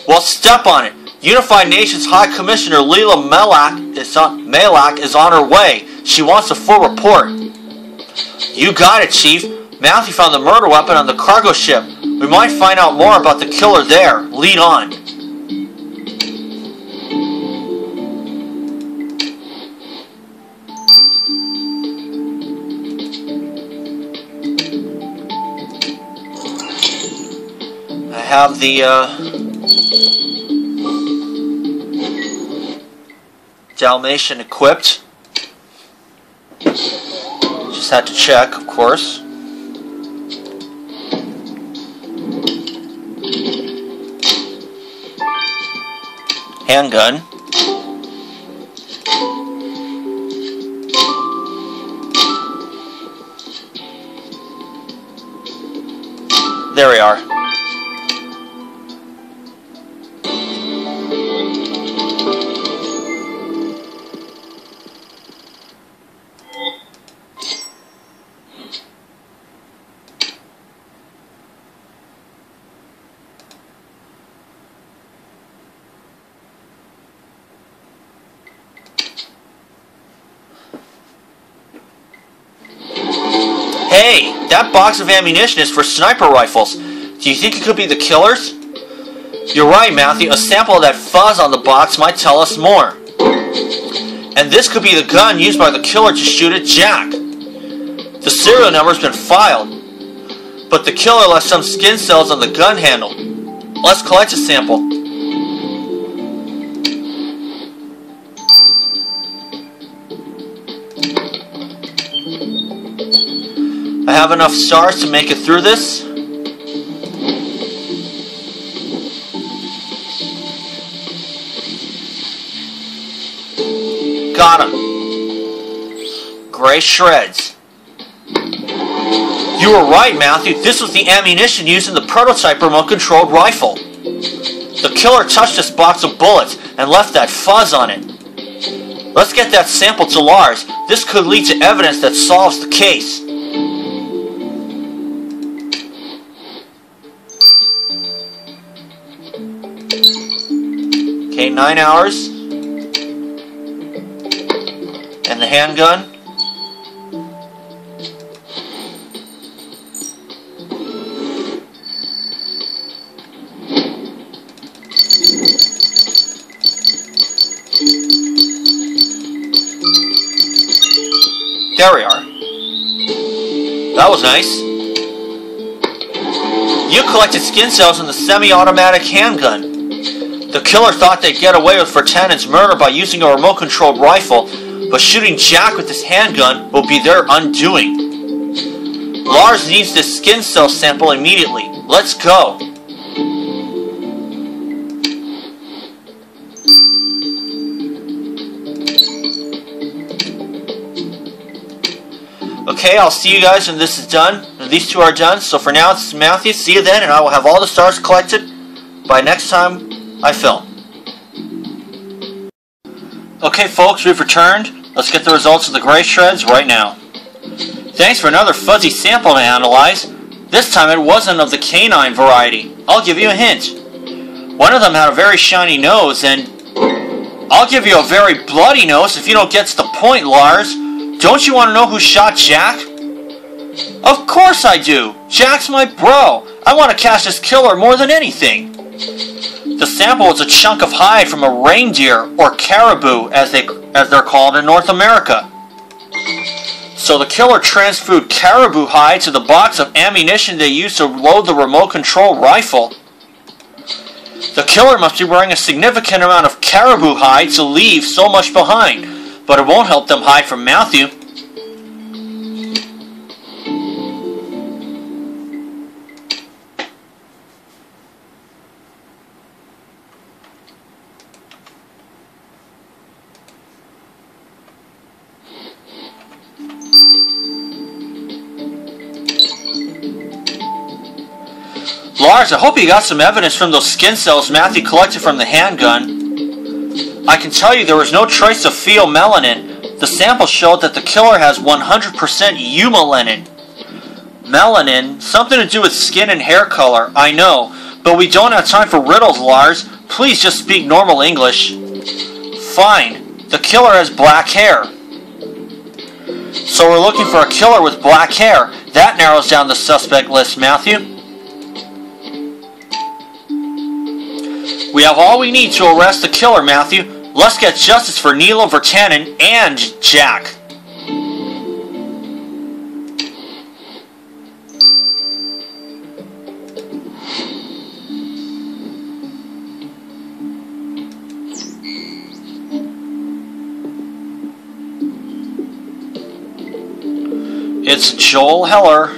Well, step on it. Unified Nations High Commissioner Leela Malak is on her way. She wants a full report. You got it, Chief. Matthew found the murder weapon on the cargo ship. We might find out more about the killer there. Lead on. I have the Dalmatian equipped. Just had to check, of course. Handgun. There we are. Hey, that box of ammunition is for sniper rifles. Do you think it could be the killer's? You're right, Matthew. A sample of that fuzz on the box might tell us more. And this could be the gun used by the killer to shoot at Jack. The serial number's been filed, but the killer left some skin cells on the gun handle. Let's collect a sample. I have enough stars to make it through this. Got him. Gray shreds. You were right, Matthew. This was the ammunition used in the prototype remote-controlled rifle. The killer touched this box of bullets and left that fuzz on it. Let's get that sample to Lars. This could lead to evidence that solves the case. Okay, 9 hours. And the handgun. was nice. You collected skin cells in the semi-automatic handgun. The killer thought they'd get away with Virtanen's murder by using a remote-controlled rifle, but shooting Jack with his handgun will be their undoing. Lars needs this skin cell sample immediately. Let's go. Okay, I'll see you guys when this is done. These two are done. So for now, this is Matthew. See you then, and I will have all the stars collected by next time I film. Okay, folks, we've returned. Let's get the results of the gray shreds right now. Thanks for another fuzzy sample to analyze. This time it wasn't of the canine variety. I'll give you a hint. One of them had a very shiny nose, and I'll give you a very bloody nose if you don't get to the point, Lars. Don't you want to know who shot Jack? Of course I do. Jack's my bro. I want to catch this killer more than anything. The sample was a chunk of hide from a reindeer, or caribou as they're called in North America. So the killer transferred caribou hide to the box of ammunition they used to load the remote control rifle. The killer must be wearing a significant amount of caribou hide to leave so much behind, but it won't help them hide from Matthew. Lars, I hope you got some evidence from those skin cells Matthew collected from the handgun. I can tell you there was no trace of pheomelanin. The sample showed that the killer has 100% eumelanin. Melanin, something to do with skin and hair color, I know, but we don't have time for riddles, Lars. Please just speak normal English. Fine, the killer has black hair. So we're looking for a killer with black hair. That narrows down the suspect list, Matthew. We have all we need to arrest the killer, Matthew. Let's get justice for Nilo Virtanen and Jack. It's Joel Heller.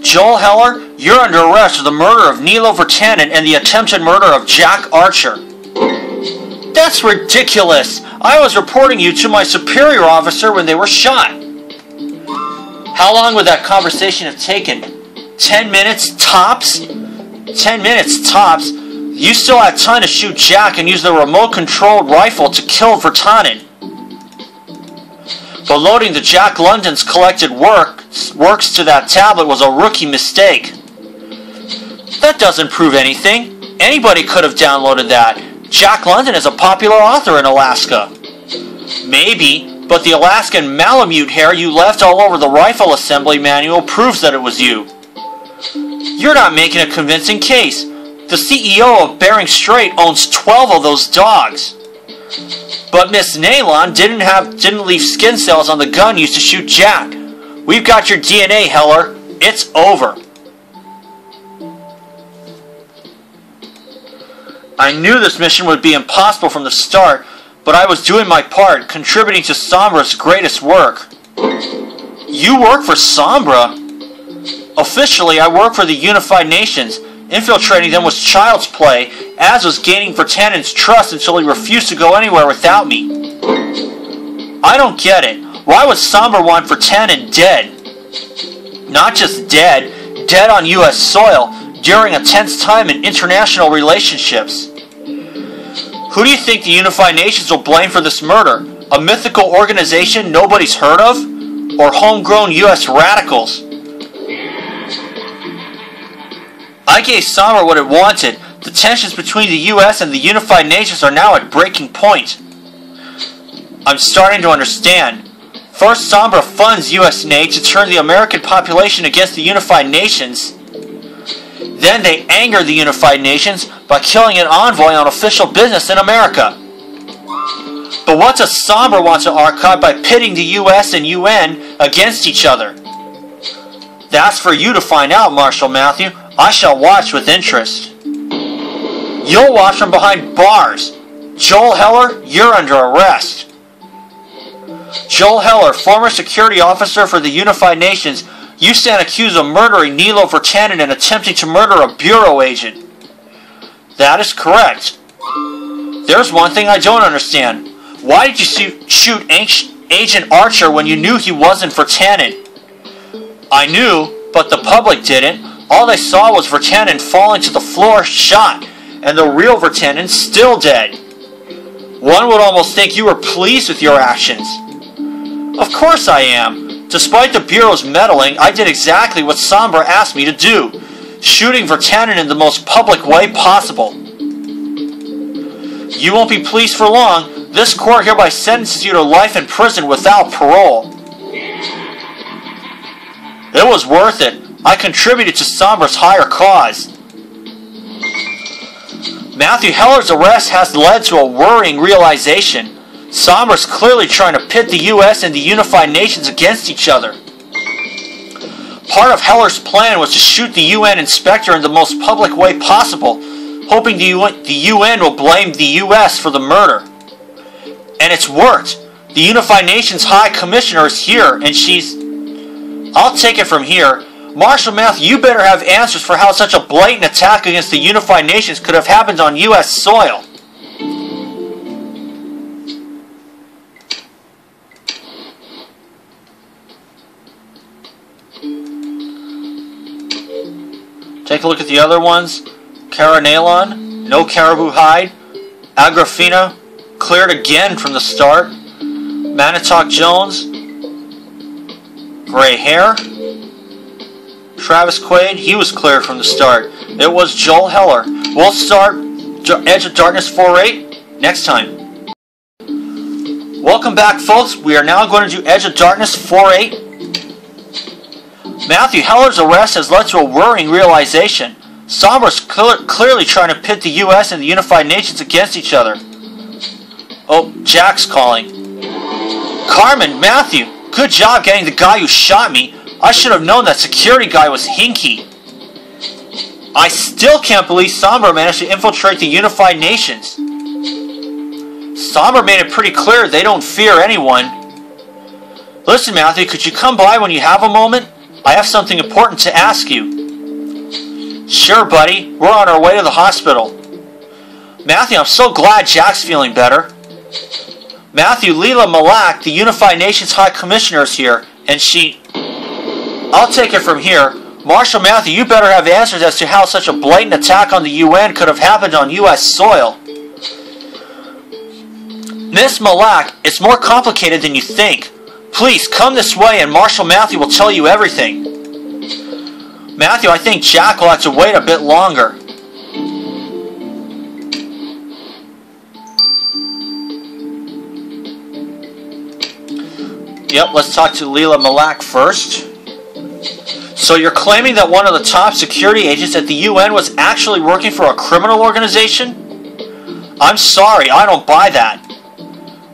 Joel Heller, you're under arrest for the murder of Nilo Virtanen and the attempted murder of Jack Archer. That's ridiculous! I was reporting you to my superior officer when they were shot. How long would that conversation have taken? 10 minutes tops? 10 minutes tops? You still had time to shoot Jack and use the remote-controlled rifle to kill Virtanen. But loading the Jack London's collected works to that tablet was a rookie mistake. That doesn't prove anything. Anybody could have downloaded that. Jack London is a popular author in Alaska. Maybe, but the Alaskan Malamute hair you left all over the rifle assembly manual proves that it was you. You're not making a convincing case. The CEO of Bering Strait owns 12 of those dogs. But Miss Nalon didn't leave skin cells on the gun used to shoot Jack. We've got your DNA, Heller. It's over. I knew this mission would be impossible from the start, but I was doing my part, contributing to Sombra's greatest work. You work for Sombra? Officially, I work for the Unified Nations. Infiltrating them was child's play, as was gaining Virtanen's trust until he refused to go anywhere without me. I don't get it. Why would Sombra want Virtanen dead? Not just dead, dead on U.S. soil, during a tense time in international relationships. Who do you think the Unified Nations will blame for this murder? A mythical organization nobody's heard of? Or homegrown U.S. radicals? I gave Sombra what it wanted. The tensions between the U.S. and the Unified Nations are now at breaking point. I'm starting to understand. First, Sombra funds U.S. aid to turn the American population against the Unified Nations. Then they angered the Unified Nations by killing an envoy on official business in America. But what does Sombra want to archive by pitting the US and UN against each other? That's for you to find out, Marshal Matthew. I shall watch with interest. You'll watch from behind bars. Joel Heller, you're under arrest. Joel Heller, former security officer for the Unified Nations, you stand accused of murdering Nilo Virtanen and attempting to murder a Bureau agent. That is correct. There's one thing I don't understand. Why did you shoot Agent Archer when you knew he wasn't Virtanen? I knew, but the public didn't. All they saw was Virtanen falling to the floor shot, and the real Virtanen still dead. One would almost think you were pleased with your actions. Of course I am. Despite the Bureau's meddling, I did exactly what Sombra asked me to do, shooting Virtanen in the most public way possible. You won't be pleased for long. This court hereby sentences you to life in prison without parole. It was worth it. I contributed to Sombra's higher cause. Matthew Heller's arrest has led to a worrying realization. Sombra's clearly trying to pit the US and the Unified Nations against each other. Part of Heller's plan was to shoot the UN inspector in the most public way possible, hoping the UN will blame the US for the murder. And it's worked. The Unified Nations High Commissioner is here, and she's... I'll take it from here. Marshal Matthew, you better have answers for how such a blatant attack against the Unified Nations could have happened on US soil. Take a look at the other ones. Caranalon, no caribou hide. Agrafina, cleared again from the start. Manitok Jones, gray hair. Travis Quaid, he was cleared from the start. It was Joel Heller. We'll start Edge of Darkness 4-8 next time. Welcome back, folks. We are now going to do Edge of Darkness 4-8. Matthew Heller's arrest has led to a worrying realization. Sombra's clearly trying to pit the US and the Unified Nations against each other. Oh, Jack's calling. Carmen, Matthew, good job getting the guy who shot me. I should have known that security guy was hinky. I still can't believe Sombra managed to infiltrate the Unified Nations. Sombra made it pretty clear they don't fear anyone. Listen, Matthew, could you come by when you have a moment? I have something important to ask you. Sure, buddy. We're on our way to the hospital. Matthew, I'm so glad Jack's feeling better. Matthew, Leela Malak, the Unified Nations High Commissioner, is here, and she... I'll take it from here. Marshal Matthew, you better have answers as to how such a blatant attack on the UN could have happened on US soil. Miss Malak, it's more complicated than you think. Please, come this way and Marshal Matthew will tell you everything. Matthew, I think Jack will have to wait a bit longer. Yep, let's talk to Leela Malak first. So you're claiming that one of the top security agents at the UN was actually working for a criminal organization? I'm sorry, I don't buy that.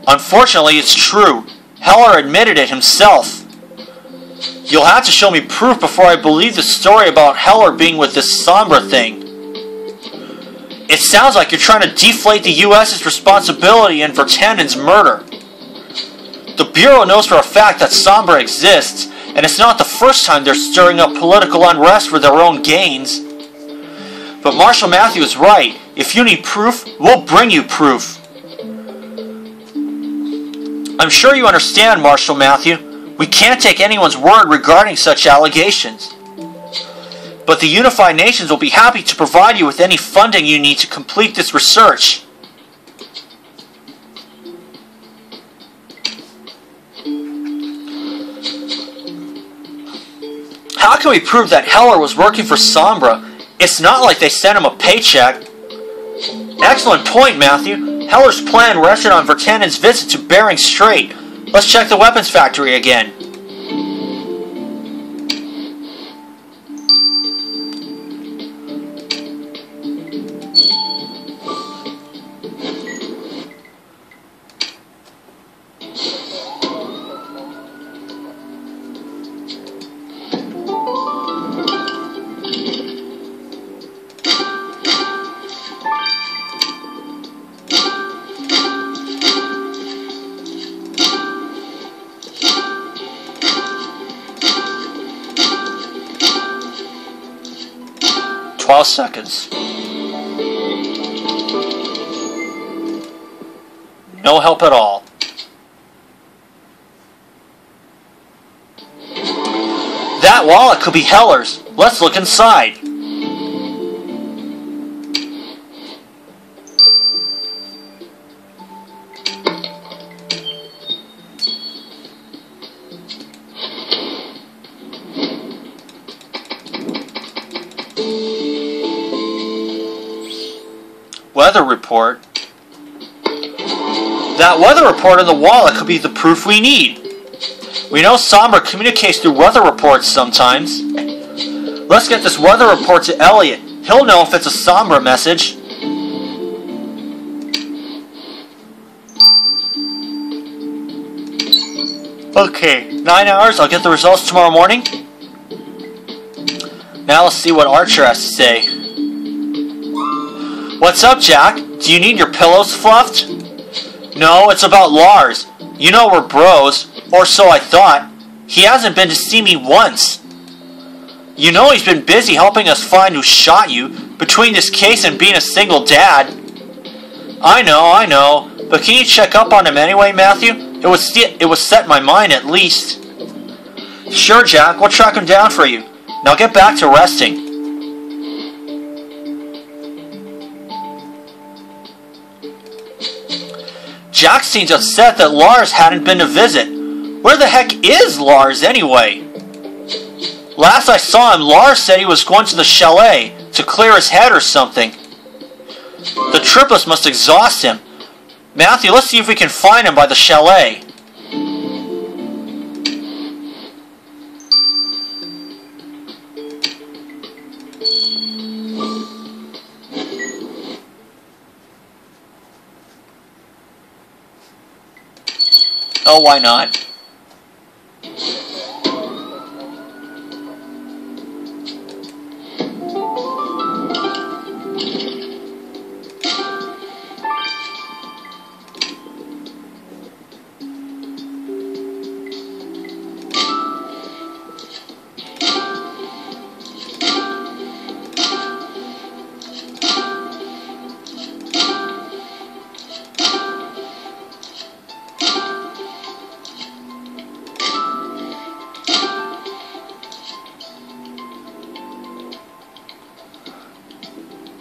Unfortunately, it's true. Heller admitted it himself. You'll have to show me proof before I believe the story about Heller being with this Sombra thing. It sounds like you're trying to deflate the US's responsibility in Virtanen's murder. The Bureau knows for a fact that Sombra exists, and it's not the first time they're stirring up political unrest for their own gains. But Marshal Matthew is right. If you need proof, we'll bring you proof. I'm sure you understand, Marshal Matthew. We can't take anyone's word regarding such allegations. But the Unified Nations will be happy to provide you with any funding you need to complete this research. How can we prove that Heller was working for Sombra? It's not like they sent him a paycheck. Excellent point, Matthew. Heller's plan rested on Virtanen's visit to Bering Strait. Let's check the weapons factory again. 12 seconds. No help at all. That wallet could be Heller's. Let's look inside. Weather report. That weather report in the wallet could be the proof we need. We know Sombra communicates through weather reports sometimes. Let's get this weather report to Elliot. He'll know if it's a Sombra message. Okay, 9 hours. I'll get the results tomorrow morning. Now let's see what Archer has to say. What's up, Jack? Do you need your pillows fluffed? No, it's about Lars. You know we're bros, or so I thought. He hasn't been to see me once. You know he's been busy helping us find who shot you, between this case and being a single dad. I know, but can you check up on him anyway, Matthew? It would set my mind at least. Sure, Jack, we'll track him down for you. Now get back to resting. Jack seems upset that Lars hadn't been to visit. Where the heck is Lars anyway? Last I saw him, Lars said he was going to the chalet to clear his head or something. The triplets must exhaust him. Matthew, let's see if we can find him by the chalet. Oh, why not?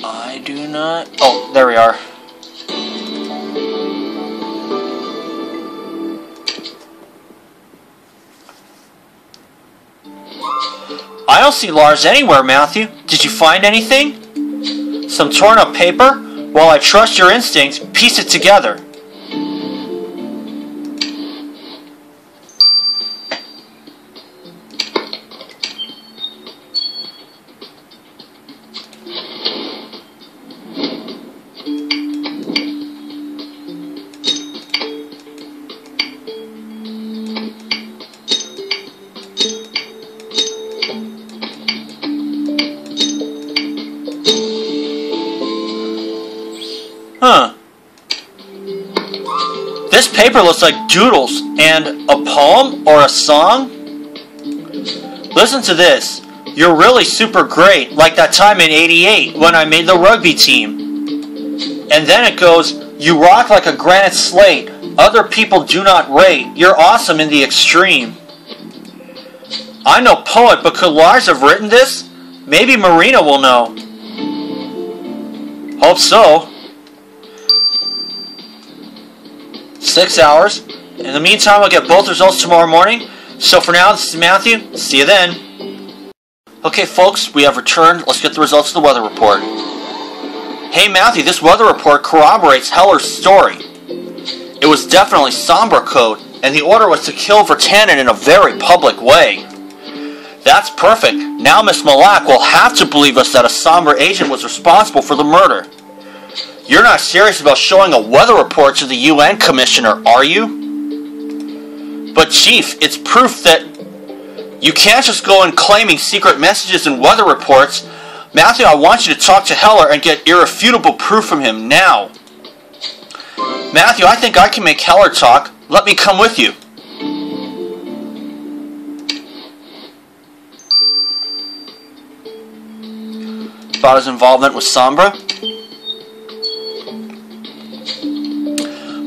I do not... Oh, there we are. I don't see Lars anywhere, Matthew. Did you find anything? Some torn up paper? Well, I trust your instinct. Piece it together. Huh. This paper looks like doodles and a poem or a song. Listen to this. You're really super great, like that time in '88 when I made the rugby team. And then it goes, you rock like a granite slate. Other people do not rate. You're awesome in the extreme. I'm no poet, but could Lars have written this? Maybe Marina will know. Hope so. 6 hours. In the meantime, I'll get both results tomorrow morning. So for now, this is Matthew. See you then. Okay, folks, we have returned. Let's get the results of the weather report. Hey, Matthew, this weather report corroborates Heller's story. It was definitely Sombra code, and the order was to kill Virtanen in a very public way. That's perfect. Now Miss Malak will have to believe us that a Sombra agent was responsible for the murder. You're not serious about showing a weather report to the UN Commissioner, are you? But Chief, it's proof that you can't just go in claiming secret messages and weather reports. Matthew, I want you to talk to Heller and get irrefutable proof from him now. Matthew, I think I can make Heller talk. Let me come with you. about his involvement with Sombra.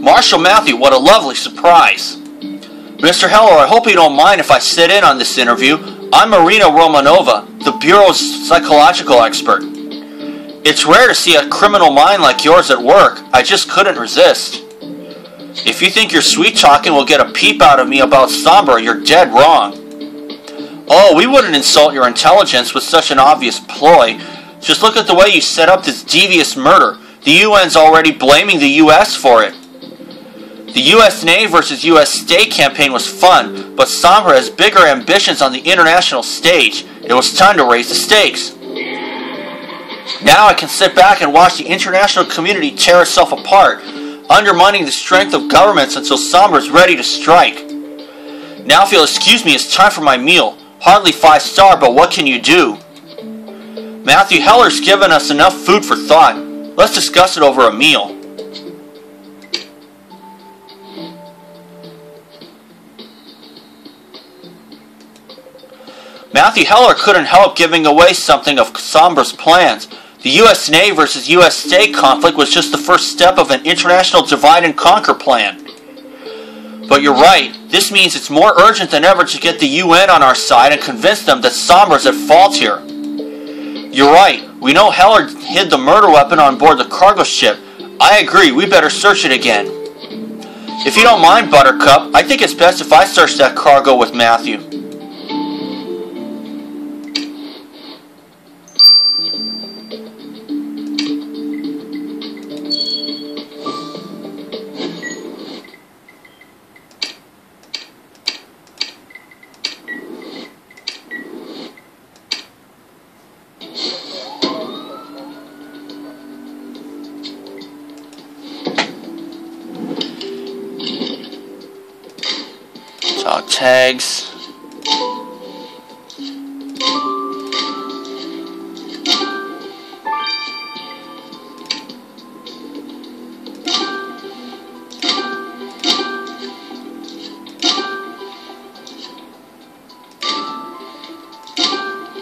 Marshall Matthew, what a lovely surprise. Mr. Heller, I hope you don't mind if I sit in on this interview. I'm Marina Romanova, the Bureau's psychological expert. It's rare to see a criminal mind like yours at work. I just couldn't resist. If you think your sweet-talking will get a peep out of me about Sombra, you're dead wrong. Oh, we wouldn't insult your intelligence with such an obvious ploy. Just look at the way you set up this devious murder. The UN's already blaming the US for it. The USA versus US state campaign was fun, but Sombra has bigger ambitions on the international stage. It was time to raise the stakes. Now I can sit back and watch the international community tear itself apart, undermining the strength of governments until Sombra is ready to strike. Now if you'll excuse me, it's time for my meal. Hardly 5-star, but what can you do? Matthew Heller's given us enough food for thought. Let's discuss it over a meal. Matthew Heller couldn't help giving away something of Sombra's plans. The USA versus US state conflict was just the first step of an international divide-and-conquer plan. But you're right, this means it's more urgent than ever to get the UN on our side and convince them that Sombra's at fault here. You're right, we know Heller hid the murder weapon on board the cargo ship. I agree, we better search it again. If you don't mind, Buttercup, I think it's best if I search that cargo with Matthew. Dog tags.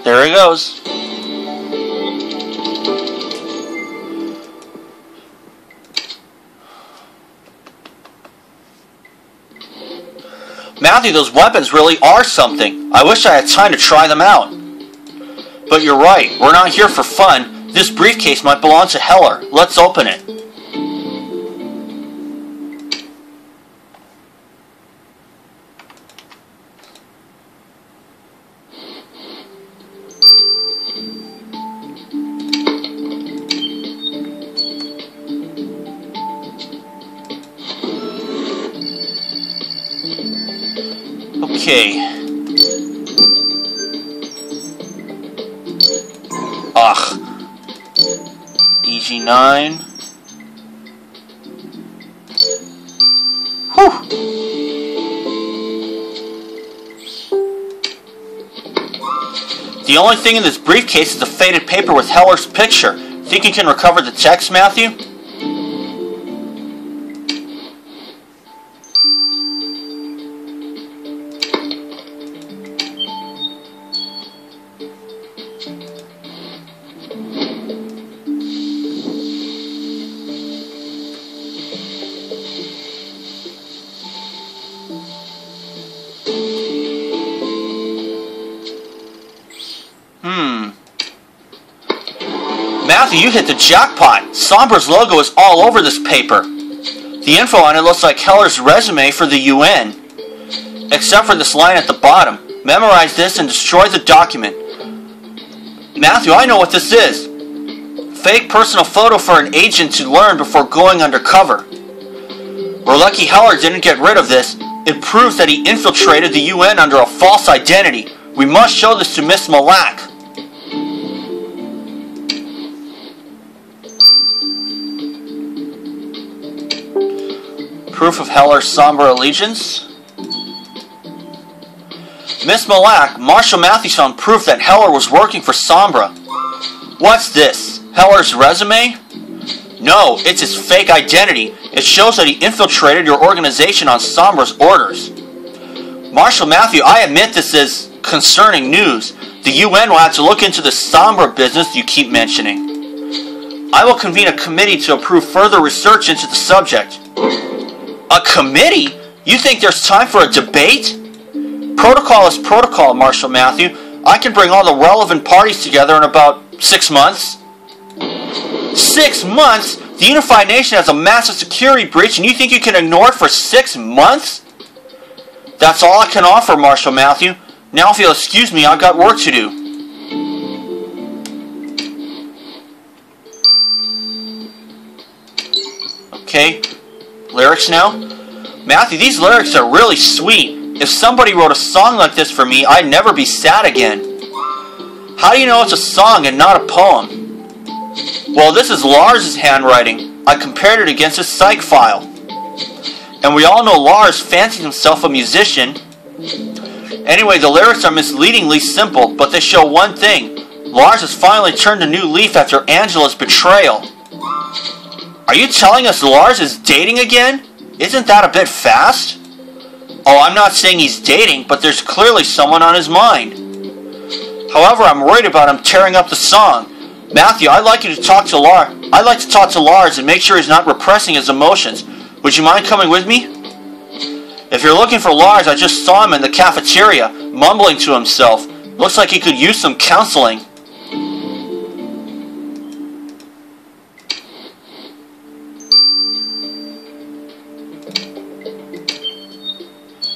There he goes. Matthew, those weapons really are something. I wish I had time to try them out. But you're right, we're not here for fun. This briefcase might belong to Heller. Let's open it. Okay. Ugh. EG9. Whew. The only thing in this briefcase is the faded paper with Heller's picture. Think you can recover the text, Matthew? Matthew, you hit the jackpot. Sombra's logo is all over this paper. The info on it looks like Heller's resume for the UN. Except for this line at the bottom. Memorize this and destroy the document. Matthew, I know what this is. Fake personal photo for an agent to learn before going undercover. We're lucky Heller didn't get rid of this. It proves that he infiltrated the UN under a false identity. We must show this to Miss Malak. Proof of Heller's Sombra allegiance. Miss Malak, Marshall Matthews found proof that Heller was working for Sombra. What's this? Heller's resume? No, it's his fake identity. It shows that he infiltrated your organization on Sombra's orders. Marshall Matthew, I admit this is concerning news. The UN will have to look into the Sombra business you keep mentioning. I will convene a committee to approve further research into the subject. A committee? You think there's time for a debate? Protocol is protocol, Marshal Matthew. I can bring all the relevant parties together in about 6 months. 6 months? The unified nation has a massive security breach and you think you can ignore it for 6 months? That's all I can offer, Marshal Matthew. Now if you'll excuse me, I've got work to do. Okay, lyrics now? Matthew, these lyrics are really sweet. If somebody wrote a song like this for me, I'd never be sad again. How do you know it's a song and not a poem? Well, this is Lars' handwriting. I compared it against his psych file. And we all know Lars fancies himself a musician. Anyway, the lyrics are misleadingly simple, but they show one thing. Lars has finally turned a new leaf after Angela's betrayal. Are you telling us Lars is dating again? Isn't that a bit fast? Oh, I'm not saying he's dating, but there's clearly someone on his mind. However, I'm worried about him tearing up the song. Matthew, I'd like to talk to Lars and make sure he's not repressing his emotions. Would you mind coming with me? If you're looking for Lars, I just saw him in the cafeteria, mumbling to himself. Looks like he could use some counseling.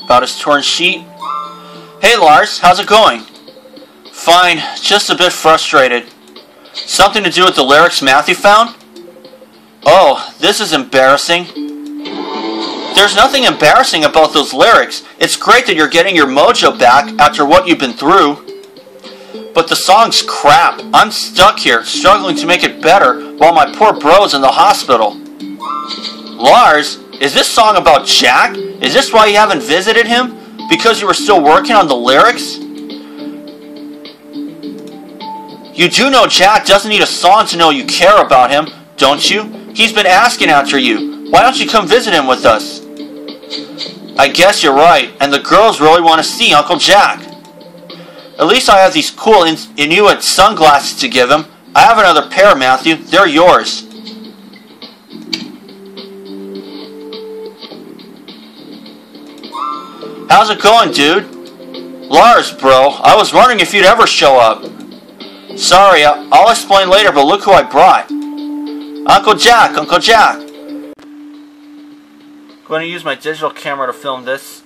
About his torn sheet. Hey Lars, how's it going? Fine, just a bit frustrated. Something to do with the lyrics Matthew found? Oh, this is embarrassing. There's nothing embarrassing about those lyrics. It's great that you're getting your mojo back after what you've been through. But the song's crap. I'm stuck here, struggling to make it better while my poor bro's in the hospital. Lars, is this song about Jack? Is this why you haven't visited him? Because you were still working on the lyrics? You do know Jack doesn't need a song to know you care about him, don't you? He's been asking after you. Why don't you come visit him with us? I guess you're right, and the girls really want to see Uncle Jack. At least I have these cool Inuit sunglasses to give him. I have another pair, Matthew. They're yours. How's it going, dude? Lars, bro, I was wondering if you'd ever show up. Sorry, I'll explain later, but look who I brought. Uncle Jack, Uncle Jack. Going to use my digital camera to film this.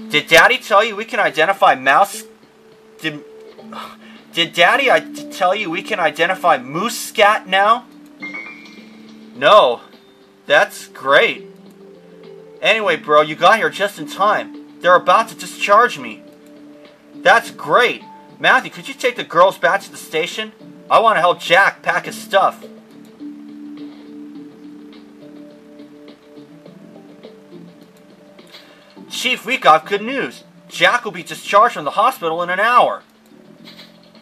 Did Daddy tell you we can identify mouse... Did Daddy tell you we can identify moose scat now? No. That's great. Anyway, bro, you got here just in time. They're about to discharge me. That's great. Matthew, could you take the girls back to the station? I want to help Jack pack his stuff. Chief, we got good news. Jack will be discharged from the hospital in an hour.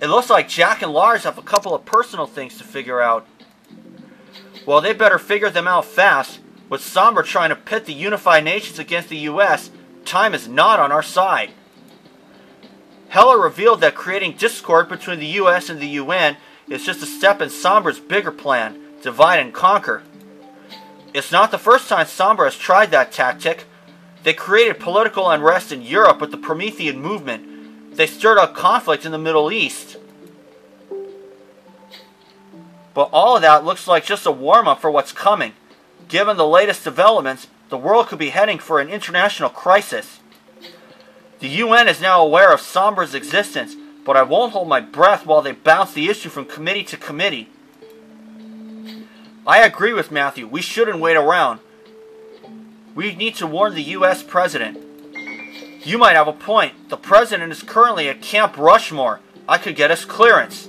It looks like Jack and Lars have a couple of personal things to figure out. Well, they better figure them out fast. With Sombra trying to pit the unified nations against the U.S., time is not on our side. Heller revealed that creating discord between the U.S. and the UN is just a step in Sombra's bigger plan, divide and conquer. It's not the first time Sombra has tried that tactic. They created political unrest in Europe with the Promethean movement. They stirred up conflict in the Middle East. But all of that looks like just a warm-up for what's coming. Given the latest developments, the world could be heading for an international crisis. The UN is now aware of Sombra's existence, but I won't hold my breath while they bounce the issue from committee to committee. I agree with Matthew. We shouldn't wait around. We need to warn the U.S. President. You might have a point. The President is currently at Camp Rushmore. I could get us clearance.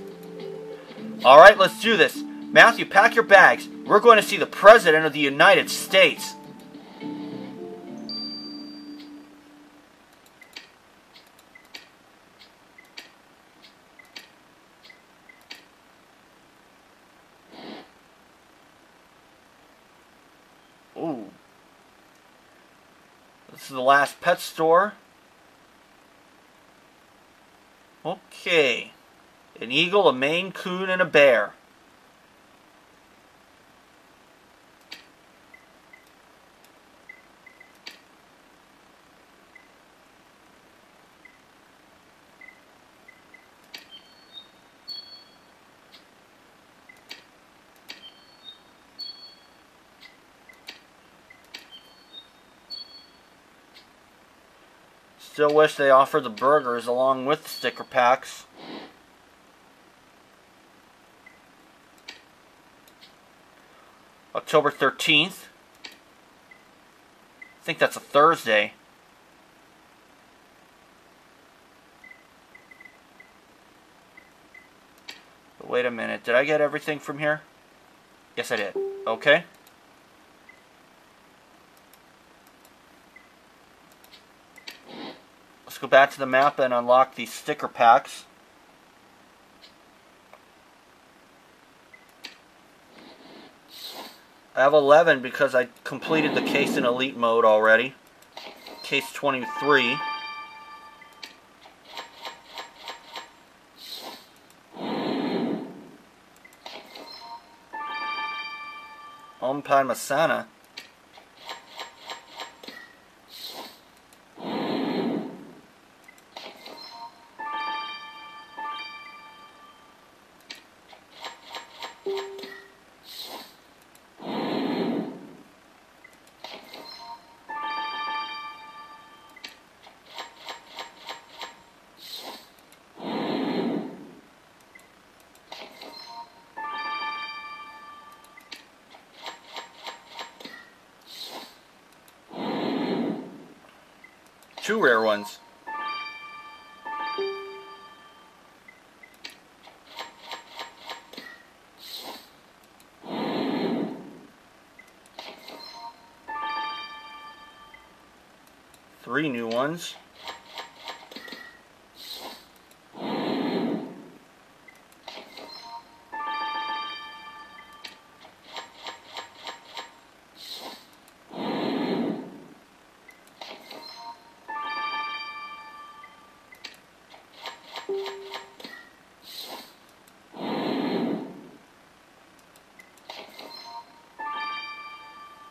Alright, let's do this. Matthew, pack your bags. We're going to see the President of the United States. Ooh. This is the last pet store. Okay. An eagle, a Maine Coon, and a bear. Still wish they offered the burgers along with the sticker packs. October 13th. I think that's a Thursday. But wait a minute. Did I get everything from here? Yes, I did. Okay. Let's go back to the map and unlock these sticker packs. I have 11 because I completed the case in Elite mode already. Case 23. Masana. Two rare ones. Three new ones.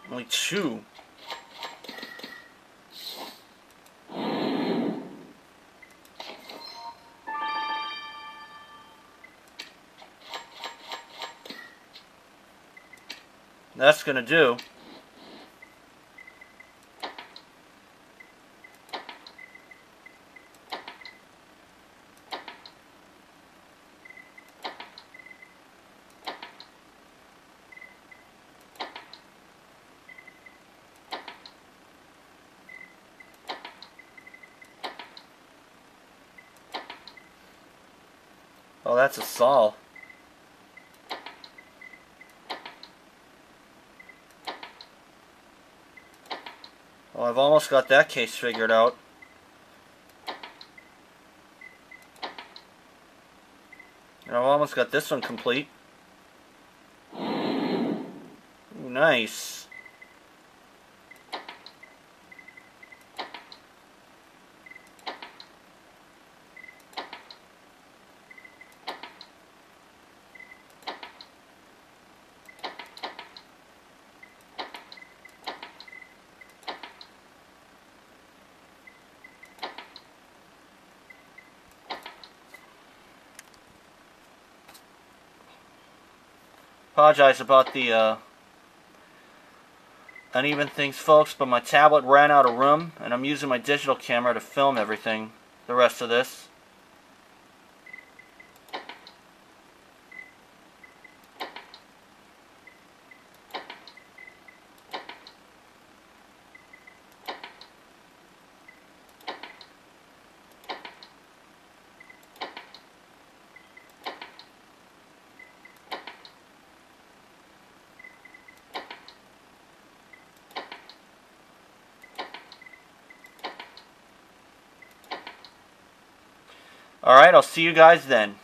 Only two. That's gonna do. Oh, that's a Saul. Well, I've almost got that case figured out. And I've almost got this one complete. Ooh, nice. Apologize about the uneven things, folks, but my tablet ran out of room, and I'm using my digital camera to film everything, the rest of this. Alright, I'll see you guys then.